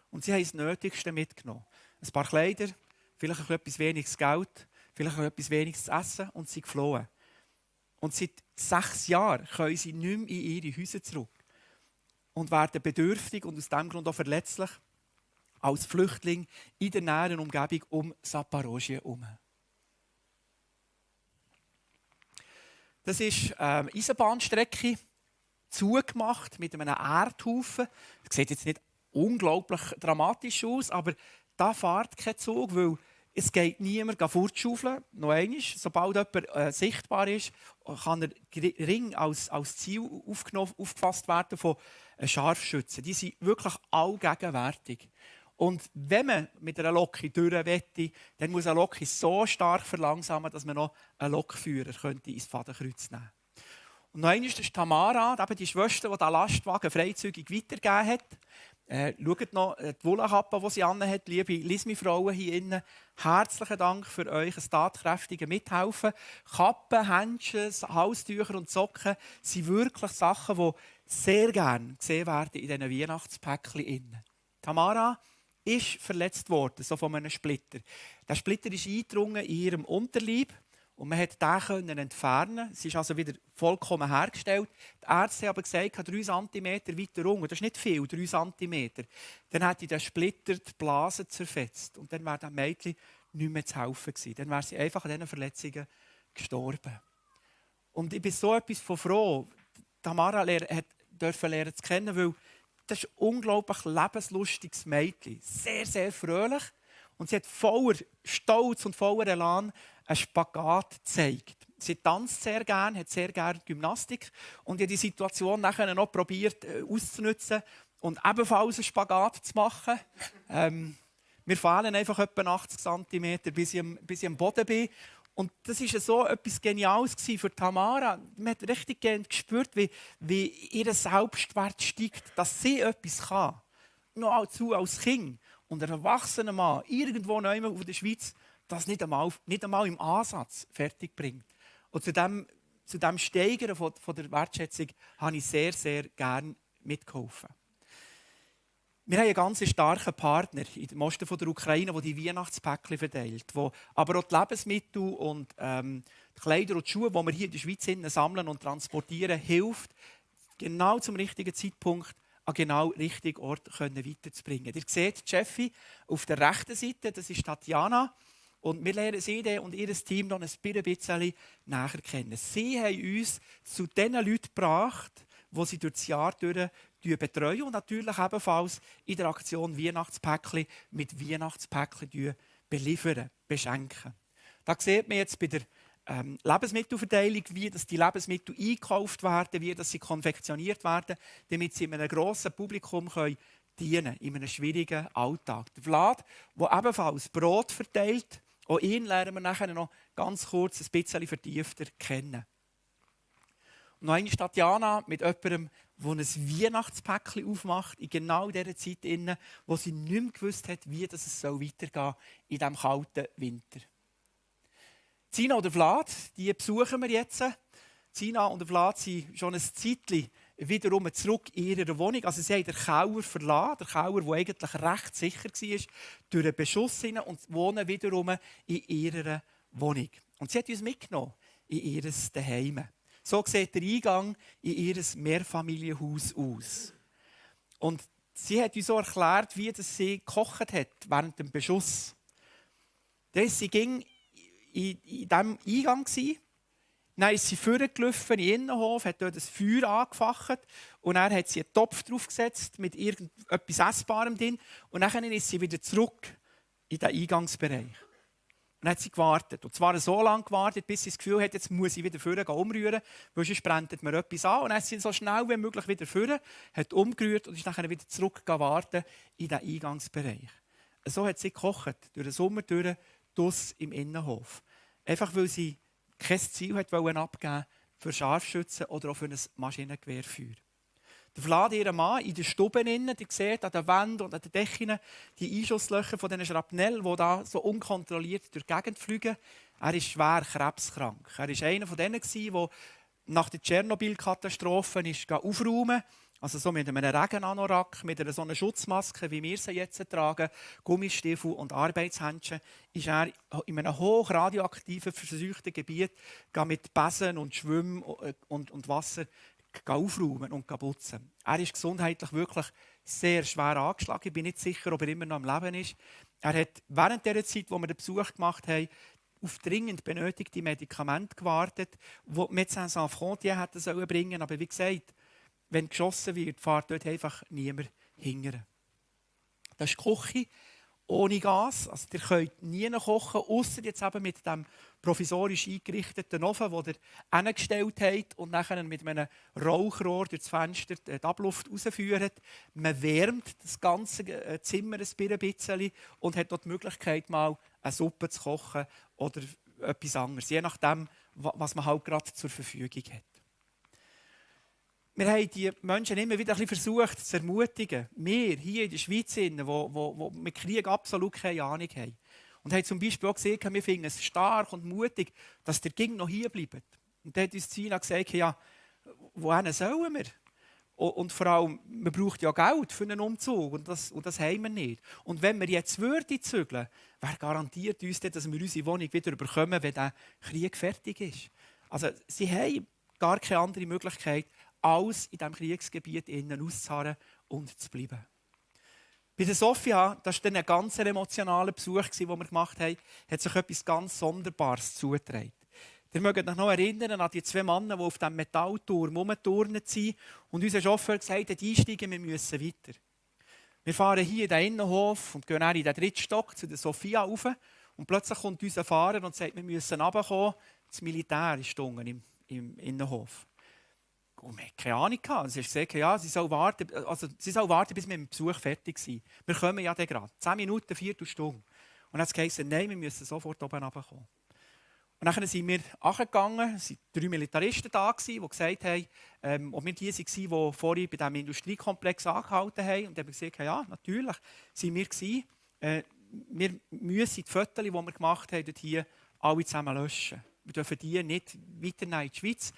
Und sie haben das Nötigste mitgenommen. Ein paar Kleider, vielleicht etwas weniges Geld, vielleicht etwas weniges zu essen und sie geflohen. Und seit 6 Jahren können sie nicht mehr in ihre Häuser zurück. Und werden bedürftig und aus diesem Grund auch verletzlich als Flüchtling in der näheren Umgebung um Zaporozhye herum. Das ist eine Eisenbahnstrecke, zugemacht mit einem Erdhaufen. Das sieht jetzt nicht unglaublich dramatisch aus, aber da fährt kein Zug, weil es geht niemand fortschaufeln. Noch einmal, sobald jemand sichtbar ist, kann der Ring als Ziel aufgefasst werden von Scharfschützen. Die sind wirklich allgegenwärtig. Und wenn man mit einer Lok durch wette, dann muss eine Lok so stark verlangsamen, dass man noch einen Lokführer ins Fadenkreuz nehmen könnte. Und noch einmal, das ist Tamara, die Schwester, die den Lastwagen freizügig weitergegeben hat. Schaut noch die Wollenkappe, die sie anhat, liebe Lismi-Frauen hier innen. Herzlichen Dank für euch ein tatkräftiges Mithelfen. Kappen, Händchen, Halstücher und Socken sind wirklich Sachen, die sehr gerne gesehen werden in diesen Weihnachtspäckchen. Tamara ist verletzt worden, so von einem Splitter. Der Splitter ist eingedrungen in ihrem Unterleib. Und man konnte den entfernen. Es ist also wieder vollkommen hergestellt. Die Ärzte haben aber gesagt, 3 cm weiter unten, das ist nicht viel, 3 cm. Dann hätte der Splitter die Blase zerfetzt. Und dann wäre dem Mädchen nicht mehr zu helfen gewesen. Dann wäre sie einfach an diesen Verletzungen gestorben. Und ich bin so etwas von froh, Tamara durfte lernen zu kennen, weil das ist ein unglaublich lebenslustiges Mädchen. Sehr, sehr fröhlich. Und sie hat voller Stolz und voller Elan einen Spagat gezeigt. Sie tanzt sehr gerne, hat sehr gerne Gymnastik und hat die Situation nachher noch probiert auszunutzen und ebenfalls einen Spagat zu machen. Wir fehlen einfach etwa 80 cm, bis ich am Boden bin. Und das war so etwas Geniales für Tamara. Man hat richtig gespürt, wie ihr Selbstwert steigt, dass sie etwas kann. Noch dazu als Kind und ein erwachsener Mann, irgendwo neu in der Schweiz, das nicht einmal im Ansatz fertig bringt. Und zu dem Steigern von der Wertschätzung habe ich sehr, sehr gerne mitgeholfen. Wir haben einen ganz starken Partner im Osten der Ukraine, der die Weihnachtspäckchen verteilt, wo aber auch die Lebensmittel und die Kleider und die Schuhe, die wir hier in der Schweiz sammeln und transportieren, hilft, genau zum richtigen Zeitpunkt an genau den richtigen Ort weiterzubringen. Ihr seht die Chefin auf der rechten Seite, das ist Tatjana. Und wir lernen sie und ihr Team noch ein bisschen näher kennen. Sie haben uns zu den Leuten gebracht, die sie durch das Jahr betreuen und natürlich ebenfalls in der Aktion Weihnachtspäckchen mit Weihnachtspäckchen beliefern, beschenken. Da sieht man jetzt bei der Lebensmittelverteilung, wie die Lebensmittel eingekauft werden, wie sie konfektioniert werden, damit sie einem grossen Publikum dienen in einem schwierigen Alltag. Der Vlad, der ebenfalls Brot verteilt, auch ihn lernen wir nachher noch ganz kurz ein bisschen vertiefter kennen. Und noch eine Tatjana mit jemandem, der ein Weihnachtspäckchen aufmacht, in genau dieser Zeit, wo sie nicht mehr gewusst hat, wie es weitergehen soll in diesem kalten Winter. Zina und Vlad, die besuchen wir jetzt. Zina und Vlad sind schon ein Zeitchen wiederum zurück in ihre Wohnung. Also sie haben den Keller verlassen, der Keller, der eigentlich recht sicher war, durch einen Beschuss hinein und wohnen wiederum in ihrer Wohnung. Und sie hat uns mitgenommen in ihr Zuhause. So sieht der Eingang in ihr Mehrfamilienhaus aus. Und sie hat uns auch erklärt, wie sie gekocht hat während dem Beschuss. Sie ging in diesem Eingang. Dann ist sie vorgelaufen in den Innenhof, hat dort ein Feuer angefacht und dann hat sie einen Topf draufgesetzt mit irgendetwas Essbarem drin und dann ist sie wieder zurück in den Eingangsbereich. Und dann hat sie gewartet. Und zwar so lange gewartet, bis sie das Gefühl hat, jetzt muss sie wieder vorne umrühren, weil sonst brennt mir etwas an. Und dann ist sie so schnell wie möglich wieder vorne, hat umgerührt und ist dann wieder zurück warten in den Eingangsbereich. So hat sie gekocht, durch den Sommer durch, draussen im Innenhof. Einfach weil sie kein Ziel abgeben für Scharfschützen oder auch für ein Maschinengewehrfeuer. Der Vlad, ihr Mann, in den Stuben innen, ihr seht an den Wänden und an den Decken die Einschusslöcher von diesen Schrapnell, die da so unkontrolliert durch die Gegend fliegen. Er ist schwer krebskrank. Er war einer von denen, der nach der Tschernobyl-Katastrophe aufräumen. Also so mit einem Regenanorak, mit einer so einer Schutzmaske, wie wir sie jetzt tragen, Gummistiefel und Arbeitshändchen, ist er in einem hoch radioaktiven, verseuchten Gebiet mit Besen und Schwimmen und Wasser aufräumen und putzen. Er ist gesundheitlich wirklich sehr schwer angeschlagen. Ich bin nicht sicher, ob er immer noch am Leben ist. Er hat während der Zeit, wo wir den Besuch gemacht haben, auf dringend benötigte Medikamente gewartet, die Médecins Sans Frontières hätten bringen sollen. Aber wie gesagt, wenn geschossen wird, fährt dort einfach niemand hinterher. Das ist die Küche ohne Gas. Also ihr könnt nie kochen, ausser jetzt eben mit dem provisorisch eingerichteten Ofen, den ihr hingestellt habt und nachher mit einem Rauchrohr durch das Fenster die Abluft rausführt. Man wärmt das ganze Zimmer ein bisschen und hat dort die Möglichkeit, mal eine Suppe zu kochen oder etwas anderes, je nachdem, was man halt gerade zur Verfügung hat. Wir haben die Menschen immer wieder ein bisschen versucht zu ermutigen. Wir hier in der Schweiz, die mit Krieg absolut keine Ahnung haben. Und haben zum Beispiel auch gesehen, wir finden es stark und mutig, dass der Ging noch hier bleibt. Und dann hat uns Sina gesagt, ja, wohin sollen wir? Und vor allem, man braucht ja Geld für einen Umzug und das haben wir nicht. Und wenn wir jetzt zügeln, wer garantiert uns denn, dass wir unsere Wohnung wieder bekommen, wenn der Krieg fertig ist? Also sie haben gar keine andere Möglichkeit, als in diesem Kriegsgebiet innen auszuharren und zu bleiben. Bei der Sophia, das war ein ganz emotionaler Besuch, den wir gemacht haben, hat sich etwas ganz Sonderbares zugetragen. Ihr mögt euch noch erinnern an die zwei Männer, die auf diesem Metallturm rumgeturnt sind und unser Chauffeur gesagt hat, einsteigen, wir müssen weiter. Wir fahren hier in den Innenhof und gehen dann in den dritten Stock zu der Sophia rauf und plötzlich kommt unser Fahrer und sagt, wir müssen runterkommen. Das Militär ist unten im Innenhof. Und wir hatten keine Ahnung. Sie haben gesagt, ja, sie soll warten, bis wir mit dem Besuch fertig sind. Wir kommen ja dann gerade. 10 Minuten, Viertelstunde. Und dann hat es geheißen, nein, wir müssen sofort oben runterkommen. Und dann sind wir runtergegangen. Es waren 3 Militaristen da, die gesagt haben, ob wir die waren, die vorhin bei diesem Industriekomplex angehalten haben. Und dann haben wir gesagt, ja, natürlich sind wir gewesen. Wir müssen die Fotos, die wir gemacht haben, hier alle zusammen löschen. Wir dürfen die nicht weiternehmen in die Schweiz,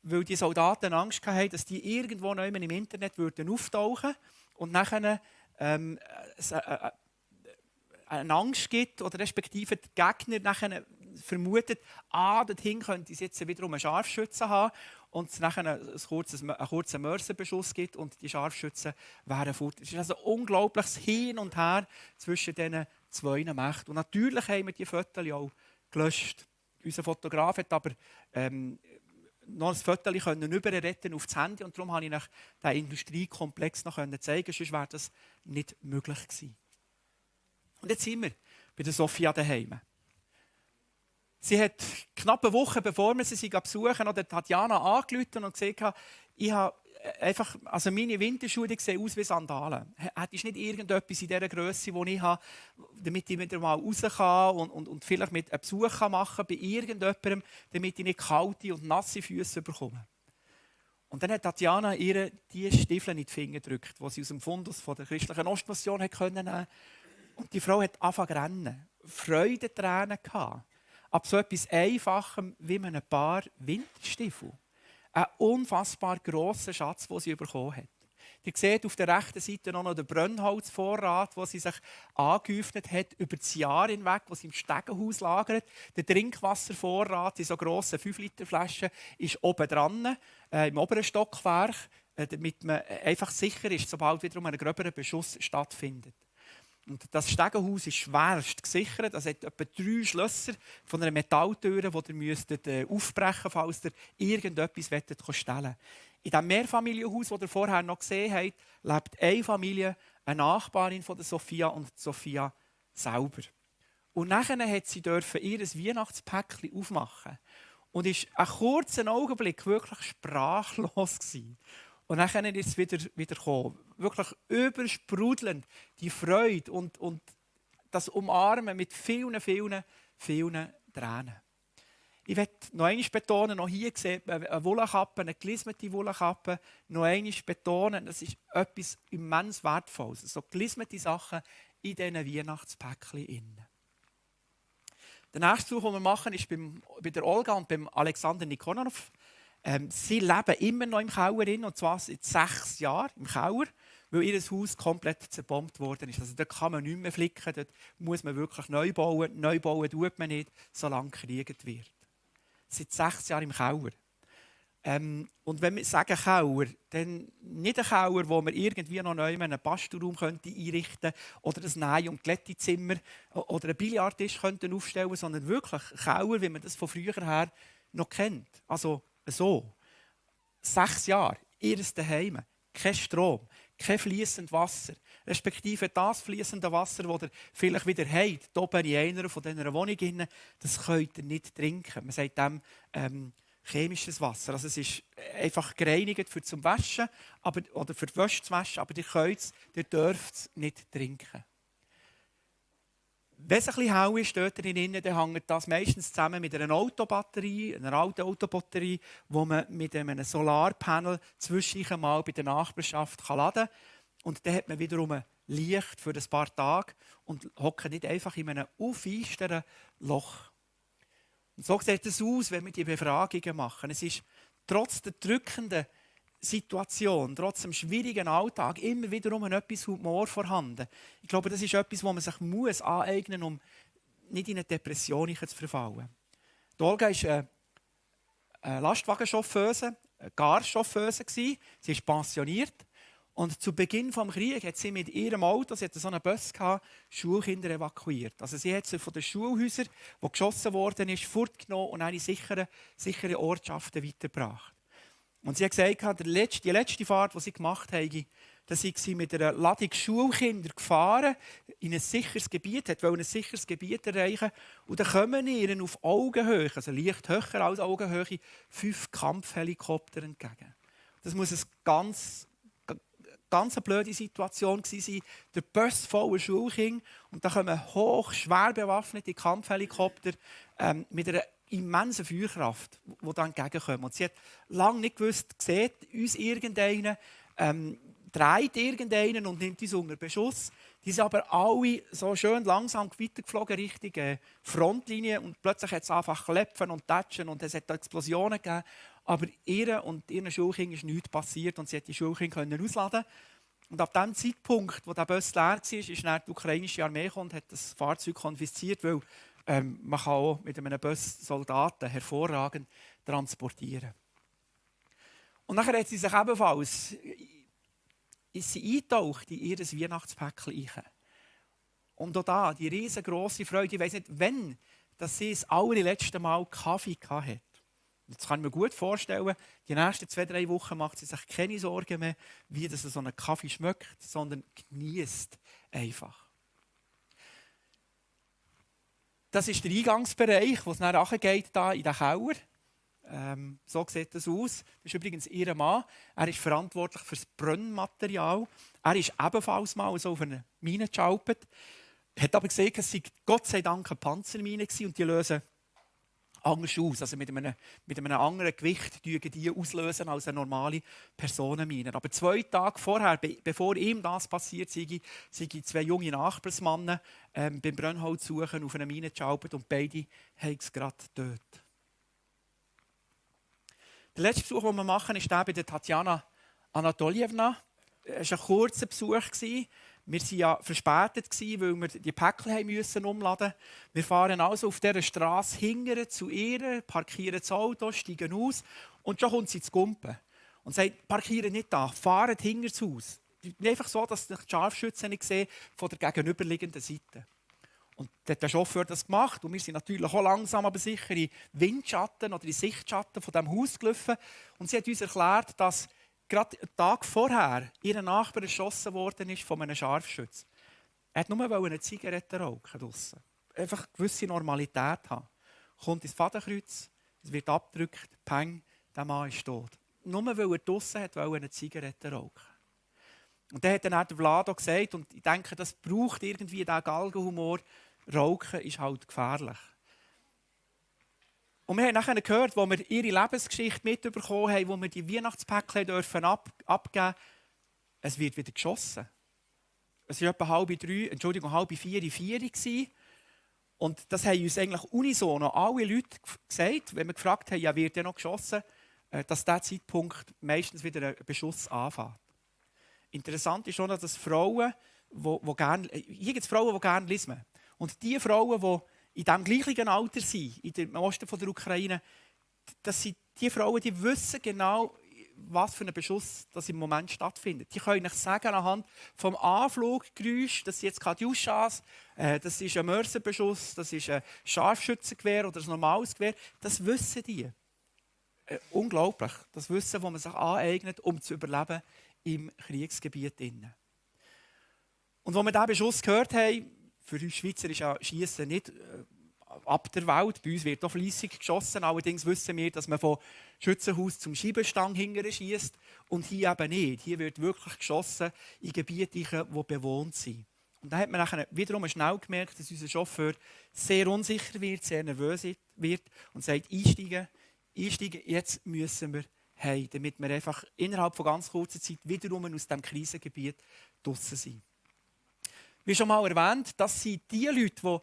weil die Soldaten Angst hatten, dass die irgendwo noch im Internet auftauchen würden und nachher eine Angst gibt oder respektive der Gegner nachher vermutet, dorthin könnte es jetzt wiederum einen Scharfschützen haben und es nachher einen kurzen Mörserbeschuss gibt und die Scharfschützen wären fort. Es ist also ein unglaubliches Hin und Her zwischen diesen zwei Mächten. Und natürlich haben wir die Fotos auch gelöscht. Unser Fotograf hat aber noch ein Foto überretten auf das Handy und darum konnte ich euch den Industriekomplex noch zeigen, sonst wäre das nicht möglich gewesen. Und jetzt sind wir bei der Sophia daheim. Sie hat knapp eine Woche, bevor wir sie besuchen, oder Tatjana angerufen und gesagt, ich habe einfach, also meine Winterschuhe sehen aus wie Sandalen. Hättest nicht irgendetwas in dieser Grösse, die ich habe, damit ich wieder mal raus kann und vielleicht mit einem Besuch machen kann bei irgendjemandem, damit ich nicht kalte und nasse Füße bekomme. Und dann hat Tatjana ihr die Stiefel in die Finger gedrückt, die sie aus dem Fundus von der christlichen Ostmission nehmen konnte. Und die Frau hat angefangen zu rennen, Freudentränen gehabt. Ab so etwas Einfachem wie ein paar Winterstiefel. ein unfassbar grosser Schatz, den sie bekommen hat. Ihr seht auf der rechten Seite noch den Brennholzvorrat, den sie sich angehäuft hat über das Jahr hinweg, wo sie im Stegenhaus lagert. Der Trinkwasservorrat in so grossen 5-Liter-Flaschen ist oben dran, im oberen Stockwerk, damit man einfach sicher ist, sobald wiederum ein gröberer Beschuss stattfindet. Und das Stegenhaus ist schwerst gesichert. Es hat etwa 3 Schlösser von einer Metalltür, die ihr müsstet aufbrechen müsst, falls ihr irgendetwas stellen wollt. In diesem Mehrfamilienhaus, das ihr vorher noch gesehen habt, lebt eine Familie, eine Nachbarin von der Sophia und Sophia selber. Und nachher hat sie ihr Weihnachtspäckchen aufmachen und ist einen kurzen Augenblick wirklich sprachlos gewesen. Und dann ist es wieder gekommen. Wirklich übersprudelnd, die Freude und das Umarmen mit vielen, vielen, vielen Tränen. Ich möchte noch einmal betonen, noch hier sieht man eine Wollenkappe, eine gelismete Wollenkappe. Noch einmal betonen, das ist etwas immens Wertvolles. So gelismete Sachen in diesen Weihnachtspäckchen. Der nächste Besuch, den wir machen, ist bei der Olga und beim Alexander Nikonov. Sie leben immer noch im Keller, und zwar seit 6 Jahren im Keller, weil ihr Haus komplett zerbombt worden ist. Also dort kann man nicht mehr flicken, dort muss man wirklich neu bauen. Neu bauen tut man nicht, solange gekriegt wird. Seit 6 Jahren im Keller. Und wenn wir sagen Keller, dann nicht ein Keller, wo man irgendwie noch neu einen Bastelraum einrichten könnte oder ein Näh- und Glättezimmer oder einen Billardtisch aufstellen könnte, sondern wirklich ein Keller, wie man das von früher her noch kennt. Also so. 6 Jahre, ihr Daheim, kein Strom, kein fließendes Wasser. Respektive das fließende Wasser, das ihr vielleicht wieder habt, hier oben in einer von dieser Wohnungen, das könnt ihr nicht trinken. Man sagt dem chemisches Wasser. Also es ist einfach gereinigt für zum Waschen oder für die Wäsche zu waschen, aber ihr dürft es nicht trinken. Wenn es ein bisschen hell ist, dort drinnen, dann hängt das meistens zusammen mit einer Autobatterie, einer alten Autobatterie, die man mit einem Solarpanel zwischendurch mal bei der Nachbarschaft laden kann. Und dann hat man wiederum Licht für ein paar Tage und hockt nicht einfach in einem auffeisteren Loch. Und so sieht es aus, wenn wir die Befragungen machen. Es ist trotz der drückenden Situation, trotz dem schwierigen Alltag, immer wiederum etwas Humor vorhanden. Ich glaube, das ist etwas, was man sich muss aneignen muss, um nicht in eine Depression zu verfallen. Die Olga war eine Lastwagenchauffeuse, eine Garchauffeuse. Sie ist pensioniert. Und zu Beginn des Krieges hat sie mit ihrem Auto, sie hatte so einen Bus, Schulkinder evakuiert. Also sie hat sie von den Schulhäusern, wo geschossen worden ist, fortgenommen und in sichere Ortschaften weitergebracht. Und sie hat gesagt, die letzte Fahrt, die sie gemacht haben, dass sie mit einer Ladung Schulkinder gefahren in ein sicheres Gebiet, wollte ein sicheres Gebiet erreichen. Und dann kommen ihnen auf Augenhöhe, also leicht höher als Augenhöhe, 5 Kampfhelikopter entgegen. Das muss eine ganz blöde Situation sein. Der Bus voller Schulkinder und da kommen hoch, schwer bewaffnete Kampfhelikopter mit einer immensen Feuerkraft, die da entgegenkommen. Und sie hat lange nicht gewusst, sieht uns irgendeinen, dreht irgendeinen und nimmt uns unter Beschuss. Die sind aber alle so schön langsam weitergeflogen Richtung Frontlinie und plötzlich hat es einfach klepfen und tatschen und es hat Explosionen gegeben. Aber ihr und ihren Schulkindern ist nichts passiert und sie hat die Schulkinder ausladen. Und ab dem Zeitpunkt, wo der Bus leer war, ist dann die ukrainische Armee gekommen und hat das Fahrzeug konfisziert, weil man kann auch mit einem Bus Soldaten hervorragend transportieren. Und nachher hat sie sich ebenfalls eingetaucht in ihr Weihnachtspäckchen. Und auch da, die riesengroße Freude, ich weiss nicht, wann dass sie das allerletzte Mal Kaffee hatte. Das kann ich mir gut vorstellen. Die nächsten 2-3 Wochen macht sie sich keine Sorgen mehr, wie das so ein Kaffee schmeckt, sondern genießt einfach. Das ist der Eingangsbereich, wo es dann nachgeht, da in den Keller. So sieht das aus. Das ist übrigens ihr Mann. Er ist verantwortlich für das Brennmaterial. Er ist ebenfalls mal so auf eine Mine geschalpert. Er hat aber gesehen, es sei Gott sei Dank eine Panzermine gewesen und die lösen anders aus. Also mit einem anderen Gewicht die auslösen als eine normale Personenmine. Aber 2 Tage vorher, bevor ihm das passiert, sind 2 junge Nachbarsmannen beim Brennholz suchen auf eine Mine geschalpert und beide haben es gerade tot. Der letzte Besuch, den wir machen, ist der bei der Tatjana Anatolievna. Es war ein kurzer Besuch. Wir waren ja verspätet, weil wir die Päckchen umladen mussten. Wir fahren also auf dieser Straße hinterher zu ihr, parkieren das Auto, steigen aus und schon kommt sie zu Gumpen. Und sagt, parkieren nicht da, fahren hinter das Haus. Einfach so, dass die Scharfschützen nicht sehen von der gegenüberliegenden Seite. Und dann hat der Chauffeur das gemacht und wir sind natürlich auch langsam aber sicher in Windschatten oder in Sichtschatten von diesem Haus gelaufen. Und sie hat uns erklärt, dass gerade einen Tag vorher ihr Nachbar erschossen worden ist von einem Scharfschützen. Er wollte nur eine Zigarette rauchen draussen. Einfach eine gewisse Normalität haben. Kommt ins Fadenkreuz, es wird abgedrückt, peng, der Mann ist tot. Nur weil er draussen eine Zigarette rauchen. Und dann hat dann der Vlado gesagt, und ich denke, das braucht irgendwie diesen Galgenhumor, Rauchen ist halt gefährlich. Und wir haben nachher gehört, wo wir ihre Lebensgeschichte mitbekommen haben, wo wir die Weihnachtspäckchen abgeben dürfen, es wird wieder geschossen. Es war etwa 3:30, und das haben uns eigentlich unisono alle Leute gesagt, wenn wir gefragt haben, ja, wird ja noch geschossen, dass dieser Zeitpunkt meistens wieder ein Beschuss anfängt. Interessant ist schon, dass Frauen, die gerne, hier gibt es Frauen, die gerne lesen. Und die Frauen, die in diesem gleichen Alter sind, im Osten der Ukraine, das sind die Frauen, die wissen genau, was für ein Beschuss das im Moment stattfindet. Die können euch sagen, anhand vom Anfluggeräusch, das sind jetzt Katjuschas, das ist ein Mörserbeschuss, das ist ein Scharfschützengewehr oder ein normales Gewehr. Das wissen die. Unglaublich. Das Wissen, das man sich aneignet, um zu überleben im Kriegsgebiet. Und als wir diesen Beschuss gehört haben, für uns Schweizer ist ja Schiessen nicht ab der Welt. Bei uns wird auch fleissig geschossen. Allerdings wissen wir, dass man vom Schützenhaus zum Scheibenstang hinterher schiesst. Und hier eben nicht. Hier wird wirklich geschossen in Gebieten, die bewohnt sind. Und dann hat man nachher wiederum schnell gemerkt, dass unser Chauffeur sehr unsicher wird, sehr nervös wird und sagt, einsteigen, jetzt müssen wir heim, damit wir einfach innerhalb von ganz kurzer Zeit wiederum aus diesem Krisengebiet draussen sind. Wie schon mal erwähnt, das sind die Leute,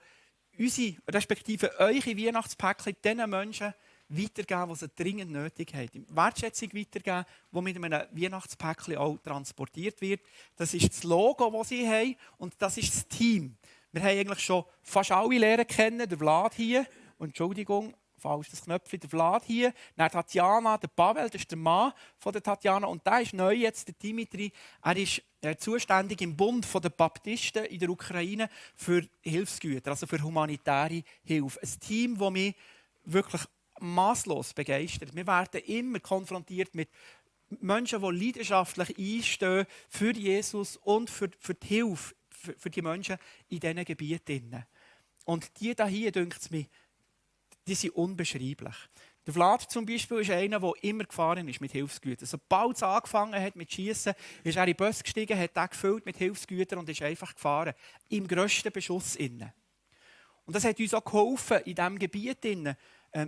die unsere, respektive eure Weihnachtspäckchen den Menschen weitergeben, die sie dringend nötig haben. Wertschätzung weitergeben, die mit einem Weihnachtspäckchen auch transportiert wird. Das ist das Logo, das sie haben, und das ist das Team. Wir haben eigentlich schon fast alle lernen kennen, der Vlad hier, und Entschuldigung, falsch das Knöpfchen, der Vlad hier, dann Tatjana, der Pavel, das ist der Mann von der Tatjana, und da ist neu jetzt der Dimitri. Er ist zuständig im Bund der Baptisten in der Ukraine für Hilfsgüter, also für humanitäre Hilfe. Ein Team, das mich wirklich masslos begeistert. Wir werden immer konfrontiert mit Menschen, die leidenschaftlich einstehen für Jesus und für die Hilfe für die Menschen in diesen Gebieten. Und die hier, denkt es mir, die sind unbeschreiblich. Der Vlad zum Beispiel ist einer, der immer gefahren ist mit Hilfsgütern. Sobald es angefangen hat mit Schiessen, ist er in den Bus gestiegen, hat den gefüllt mit Hilfsgütern und ist einfach gefahren. Im grössten Beschuss. Und das hat uns auch geholfen, in diesem Gebiet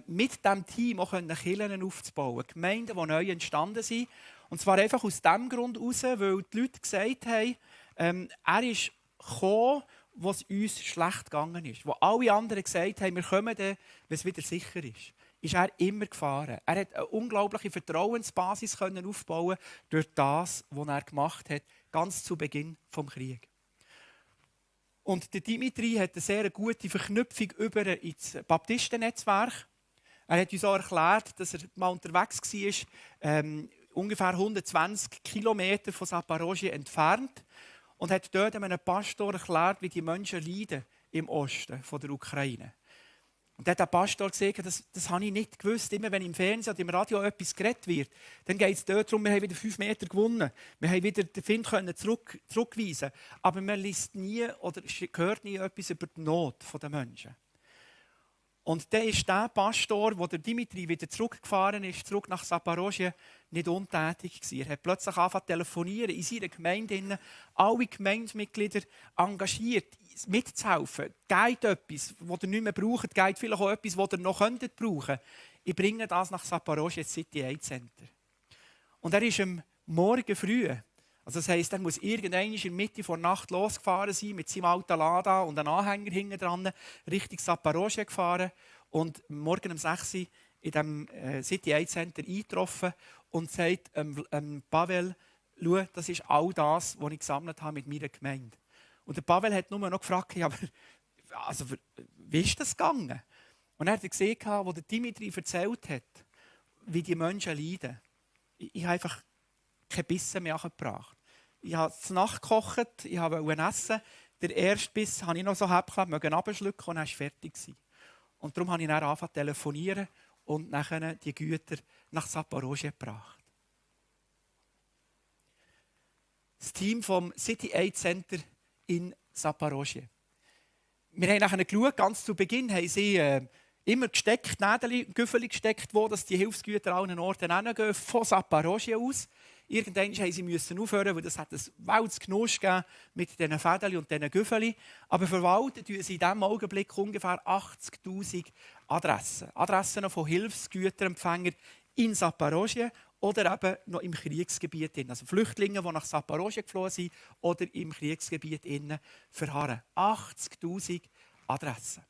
mit diesem Team auch Kirchen aufzubauen. Gemeinden, die neu entstanden sind. Und zwar einfach aus dem Grund heraus, weil die Leute gesagt haben, er ist gekommen, wo es uns schlecht gegangen ist. Wo alle anderen gesagt haben, wir kommen dann, wenn es wieder sicher ist er immer gefahren. Er hat eine unglaubliche Vertrauensbasis aufbauen durch das, was er gemacht hat, ganz zu Beginn des Krieges. Und der Dimitri hat eine sehr gute Verknüpfung über ins Baptistennetzwerk. Er hat uns auch erklärt, dass er mal unterwegs war, ungefähr 120 Kilometer von Zaporozhye entfernt, und hat dort einem Pastor erklärt, wie die Menschen leiden im Osten der Ukraine. Und dann hat der Pastor gesagt, das habe ich nicht gewusst. Immer wenn im Fernsehen oder im Radio etwas geredet wird, dann geht es dort darum, wir haben wieder 5 Meter gewonnen. Wir haben wieder den Find zurückweisen. Aber man liest nie oder hört nie etwas über die Not der Menschen. Und dann ist der Pastor, wo der Dimitri wieder zurückgefahren ist, zurück nach Zaporozhye, nicht untätig gewesen. Er hat plötzlich angefangen zu telefonieren in seiner Gemeinde, alle Gemeindemitglieder engagiert, mitzuhelfen. Geht etwas, das ihr nicht mehr braucht, geht vielleicht auch etwas, das ihr noch brauchen könntet. Ich bringe das nach Zaporozhye City Aid Center. Und er ist am Morgen früh, also das heisst, er muss irgendwann in der Mitte der Nacht losgefahren sein, mit seinem alten Lada und einem Anhänger hinten dran, Richtung Zaporozhye gefahren. Und morgen um 6 Uhr in diesem City Aid Center eingetroffen und sagt Pavel, schau, das ist all das, was ich gesammelt habe mit meiner Gemeinde. Und der Pavel hat nur noch gefragt, ja, aber also, wie ist das gegangen? Und er hat gesehen, wo der Dimitri erzählt hat, wie die Menschen leiden. Ich habe einfach kein Bissen mehr gebracht. Ich habe zur Nacht gekocht, ich wollte essen. Der erste Biss habe ich noch so Häppchen abschlucken und dann war es fertig. Und darum habe ich dann angefangen zu telefonieren und nachher die Güter nach Zaporozhye gebracht. Das Team vom City Aid Center in Zaporozhye. Wir haben nachher geschaut, ganz zu Beginn haben sie immer gesteckt, Nägel, Güffeli gesteckt, wo dass die Hilfsgüter an allen Orten hingehen, von Zaporozhye aus. Irgendwann mussten sie aufhören, weil das hat ein welches Genuss gegeben mit diesen Fädeln und diesen Güffeli. Aber verwalten tun sie in diesem Augenblick ungefähr 80'000 Adressen. Adressen von Hilfsgüterempfängern in Zaporozhye oder eben noch im Kriegsgebiet. Also Flüchtlinge, die nach Zaporozhye geflohen sind oder im Kriegsgebiet verharren. 80'000 Adressen.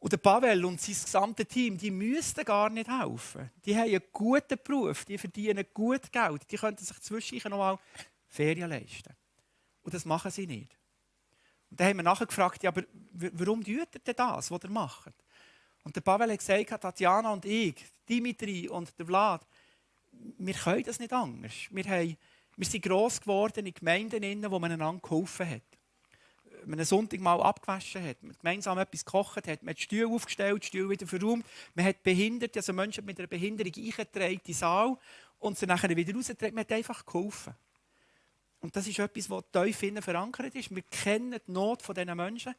Und der Pavel und sein gesamtes Team, die müssten gar nicht helfen. Die haben einen guten Beruf, die verdienen gut Geld, die könnten sich zwischendurch noch mal Ferien leisten. Und das machen sie nicht. Und dann haben wir nachher gefragt, ja, aber warum tut ihr denn das, was ihr macht? Und der Pavel hat gesagt, Tatjana und ich, Dimitri und der Vlad, wir können das nicht anders. Wir sind gross geworden in Gemeinden, wo man einander geholfen hat. Man einen Sonntag mal abgewaschen hat, man gemeinsam etwas gekocht hat, man hat Stühle aufgestellt, Stühle wieder verräumt, man hat Behinderte, also Menschen mit einer Behinderung eingetragen in den Saal und sie nachher wieder rausgetragen. Man hat einfach geholfen. Und das ist etwas, was tief innen verankert ist. Wir kennen die Not dieser Menschen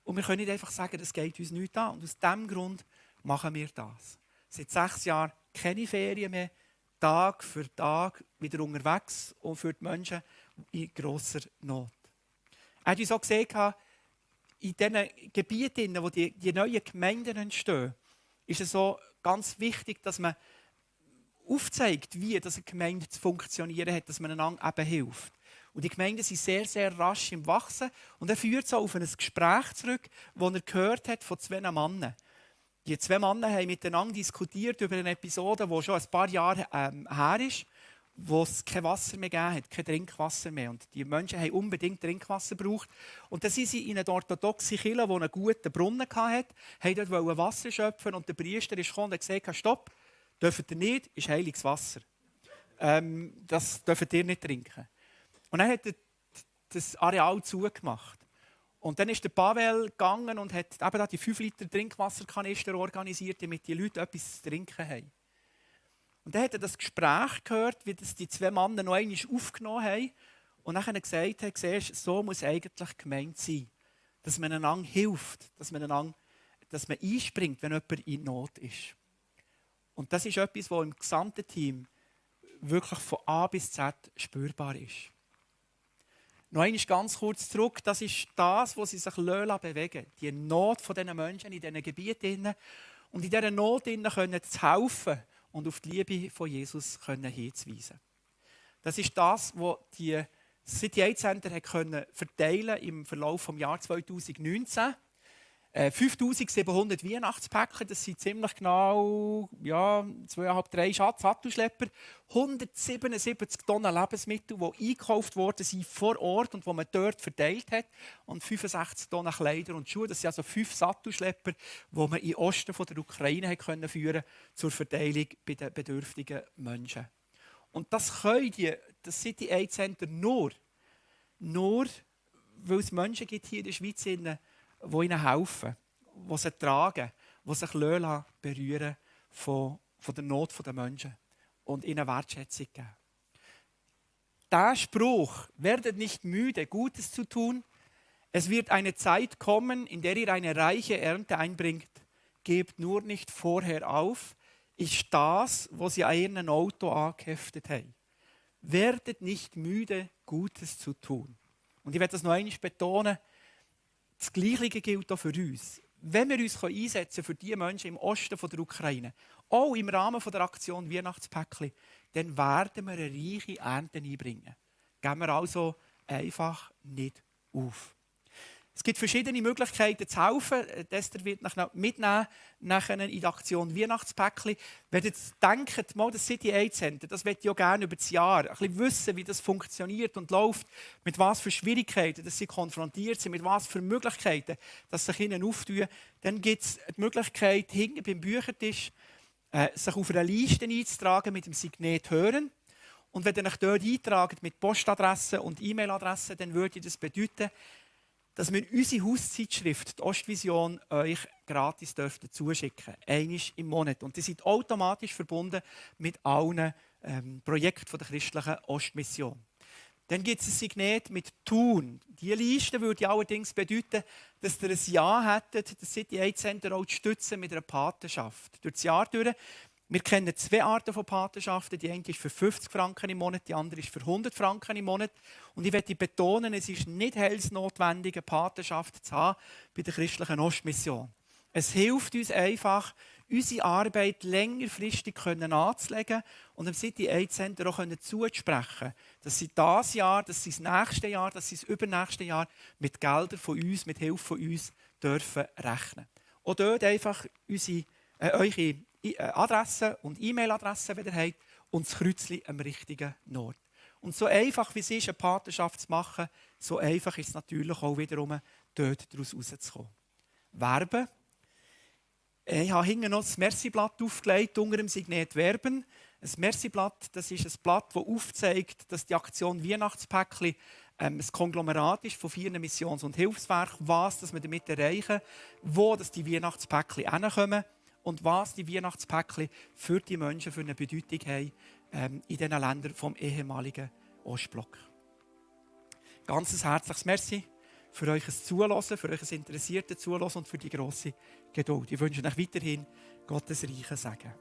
und wir können nicht einfach sagen, das geht uns nicht an. Und aus diesem Grund machen wir das. Seit 6 Jahren keine Ferien mehr, Tag für Tag wieder unterwegs und für die Menschen in grosser Not. Er hat uns auch gesehen, in diesen Gebieten, wo die neuen Gemeinden entstehen, ist es so ganz wichtig, dass man aufzeigt, wie das eine Gemeinde zu funktionieren hat, dass man einander eben hilft. Und die Gemeinden sind sehr, sehr rasch im Wachsen. Und er führt so auf ein Gespräch zurück, das er gehört hat von 2 Männern. Die 2 Männer haben miteinander diskutiert über eine Episode, die schon ein paar Jahre her ist, wo es kein Wasser mehr gegeben hat, kein Trinkwasser mehr. Und die Menschen haben unbedingt Trinkwasser gebraucht. Und dann sind sie in eine orthodoxe Kirche, die einen guten Brunnen hatte, wollten dort Wasser schöpfen. Und der Priester ist gekommen und hat gesagt, stopp, dürft ihr nicht, ist heiliges Wasser. Das dürft ihr nicht trinken. Und dann hat er das Areal zugemacht. Und dann ist der Pavel gegangen und hat eben die 5 Liter Trinkwasserkanister organisiert, damit die Leute etwas zu trinken haben. Und dann hat er das Gespräch gehört, wie das die 2 Männer noch einmal aufgenommen haben und dann gesagt haben, siehst, so muss eigentlich gemeint sein, dass man einander hilft, dass man einspringt, wenn jemand in Not ist. Und das ist etwas, was im gesamten Team wirklich von A bis Z spürbar ist. Noch einmal ganz kurz zurück, das ist das, was sie sich bewegen lassen. Die Not dieser Menschen in diesen Gebieten. Und in dieser Not können zu helfen und auf die Liebe von Jesus hinzuweisen. Das ist das, was die City Aid Center verteilen im Verlauf des Jahres 2019. 5700 Weihnachtspäckchen, das sind ziemlich genau 2,5-3 Sattelschlepper. 177 Tonnen Lebensmittel, die eingekauft worden sind vor Ort und die man dort verteilt hat. Und 65 Tonnen Kleider und Schuhe. Das sind also 5 Sattelschlepper, die man in den Osten der Ukraine führen konnte zur Verteilung bei den bedürftigen Menschen. Und das können das City Aid Center nur, weil es Menschen gibt hier in der Schweiz, die ihnen helfen, die sie tragen, die sich berühren von der Not der Menschen und ihnen Wertschätzung geben. Der Spruch, werdet nicht müde, Gutes zu tun, es wird eine Zeit kommen, in der ihr eine reiche Ernte einbringt, gebt nur nicht vorher auf, ist das, was sie an ihrem Auto angeheftet haben. Werdet nicht müde, Gutes zu tun. Und ich werde das noch einmal betonen, das Gleiche gilt auch für uns. Wenn wir uns einsetzen für die Menschen im Osten der Ukraine, auch im Rahmen der Aktion Weihnachtspäckchen, dann werden wir eine reiche Ernte einbringen. Geben wir also einfach nicht auf. Es gibt verschiedene Möglichkeiten zu helfen. Esther wird euch noch mitnehmen nachher in die Aktion Weihnachtspäckchen. Wenn ihr jetzt denkt, mal das City Aid Center, das möchte ich auch gerne über das Jahr ein bisschen wissen, wie das funktioniert und läuft, mit was für Schwierigkeiten dass sie konfrontiert sind, mit was für Möglichkeiten dass sich ihnen auftun, dann gibt es die Möglichkeit, hinten beim Büchertisch sich auf einer Liste einzutragen mit dem Signet «Hören». Und wenn ihr euch dort eintragt mit Postadresse und E-Mail-Adresse, dann würde das bedeuten, dass wir unsere Hauszeitschrift, die Ostvision, euch gratis zuschicken dürfen. Einmal im Monat. Und die sind automatisch verbunden mit allen Projekten der christlichen Ostmission. Dann gibt es ein Signet mit «Tun». Diese Liste würde allerdings bedeuten, dass ihr ein Ja hättet, das City Aid Center auch zu stützen mit einer Patenschaft. Durch das Jahr durch. Wir kennen zwei Arten von Patenschaften. Die eine ist für 50 Franken im Monat, die andere ist für 100 Franken im Monat. Und ich möchte betonen, es ist nicht heilsnotwendig, eine Patenschaft zu haben bei der christlichen Ostmission. Es hilft uns einfach, unsere Arbeit längerfristig anzulegen und dem City Aid Center auch zuzusprechen, dass sie dieses Jahr, dass sie das nächste Jahr, dass sie das übernächste Jahr mit Geldern von uns, mit Hilfe von uns dürfen rechnen. Auch dort einfach eure Adresse und E-Mail-Adresse wieder habt und das Kreuzchen am richtigen Ort. Und so einfach wie es ist, eine Patenschaft zu machen, so einfach ist es natürlich auch wiederum, dort daraus rauszukommen. Werben. Ich habe hinten noch das Merci-Blatt aufgelegt, unter dem Signet «Werben». Ein Merci-Blatt, das ist ein Blatt, das aufzeigt, dass die Aktion Weihnachtspäckchen ein Konglomerat ist von 4 Missions- und Hilfswerken, was wir damit erreichen, wo die Weihnachtspäckchen hinkommen und was die Weihnachtspäckchen für die Menschen für eine Bedeutung haben in diesen Ländern vom ehemaligen Ostblock. Ganz herzliches Merci für euch Zuhören, für euch interessiertes Zuhören und für die grosse Geduld. Ich wünsche euch weiterhin Gottes reichen Segen.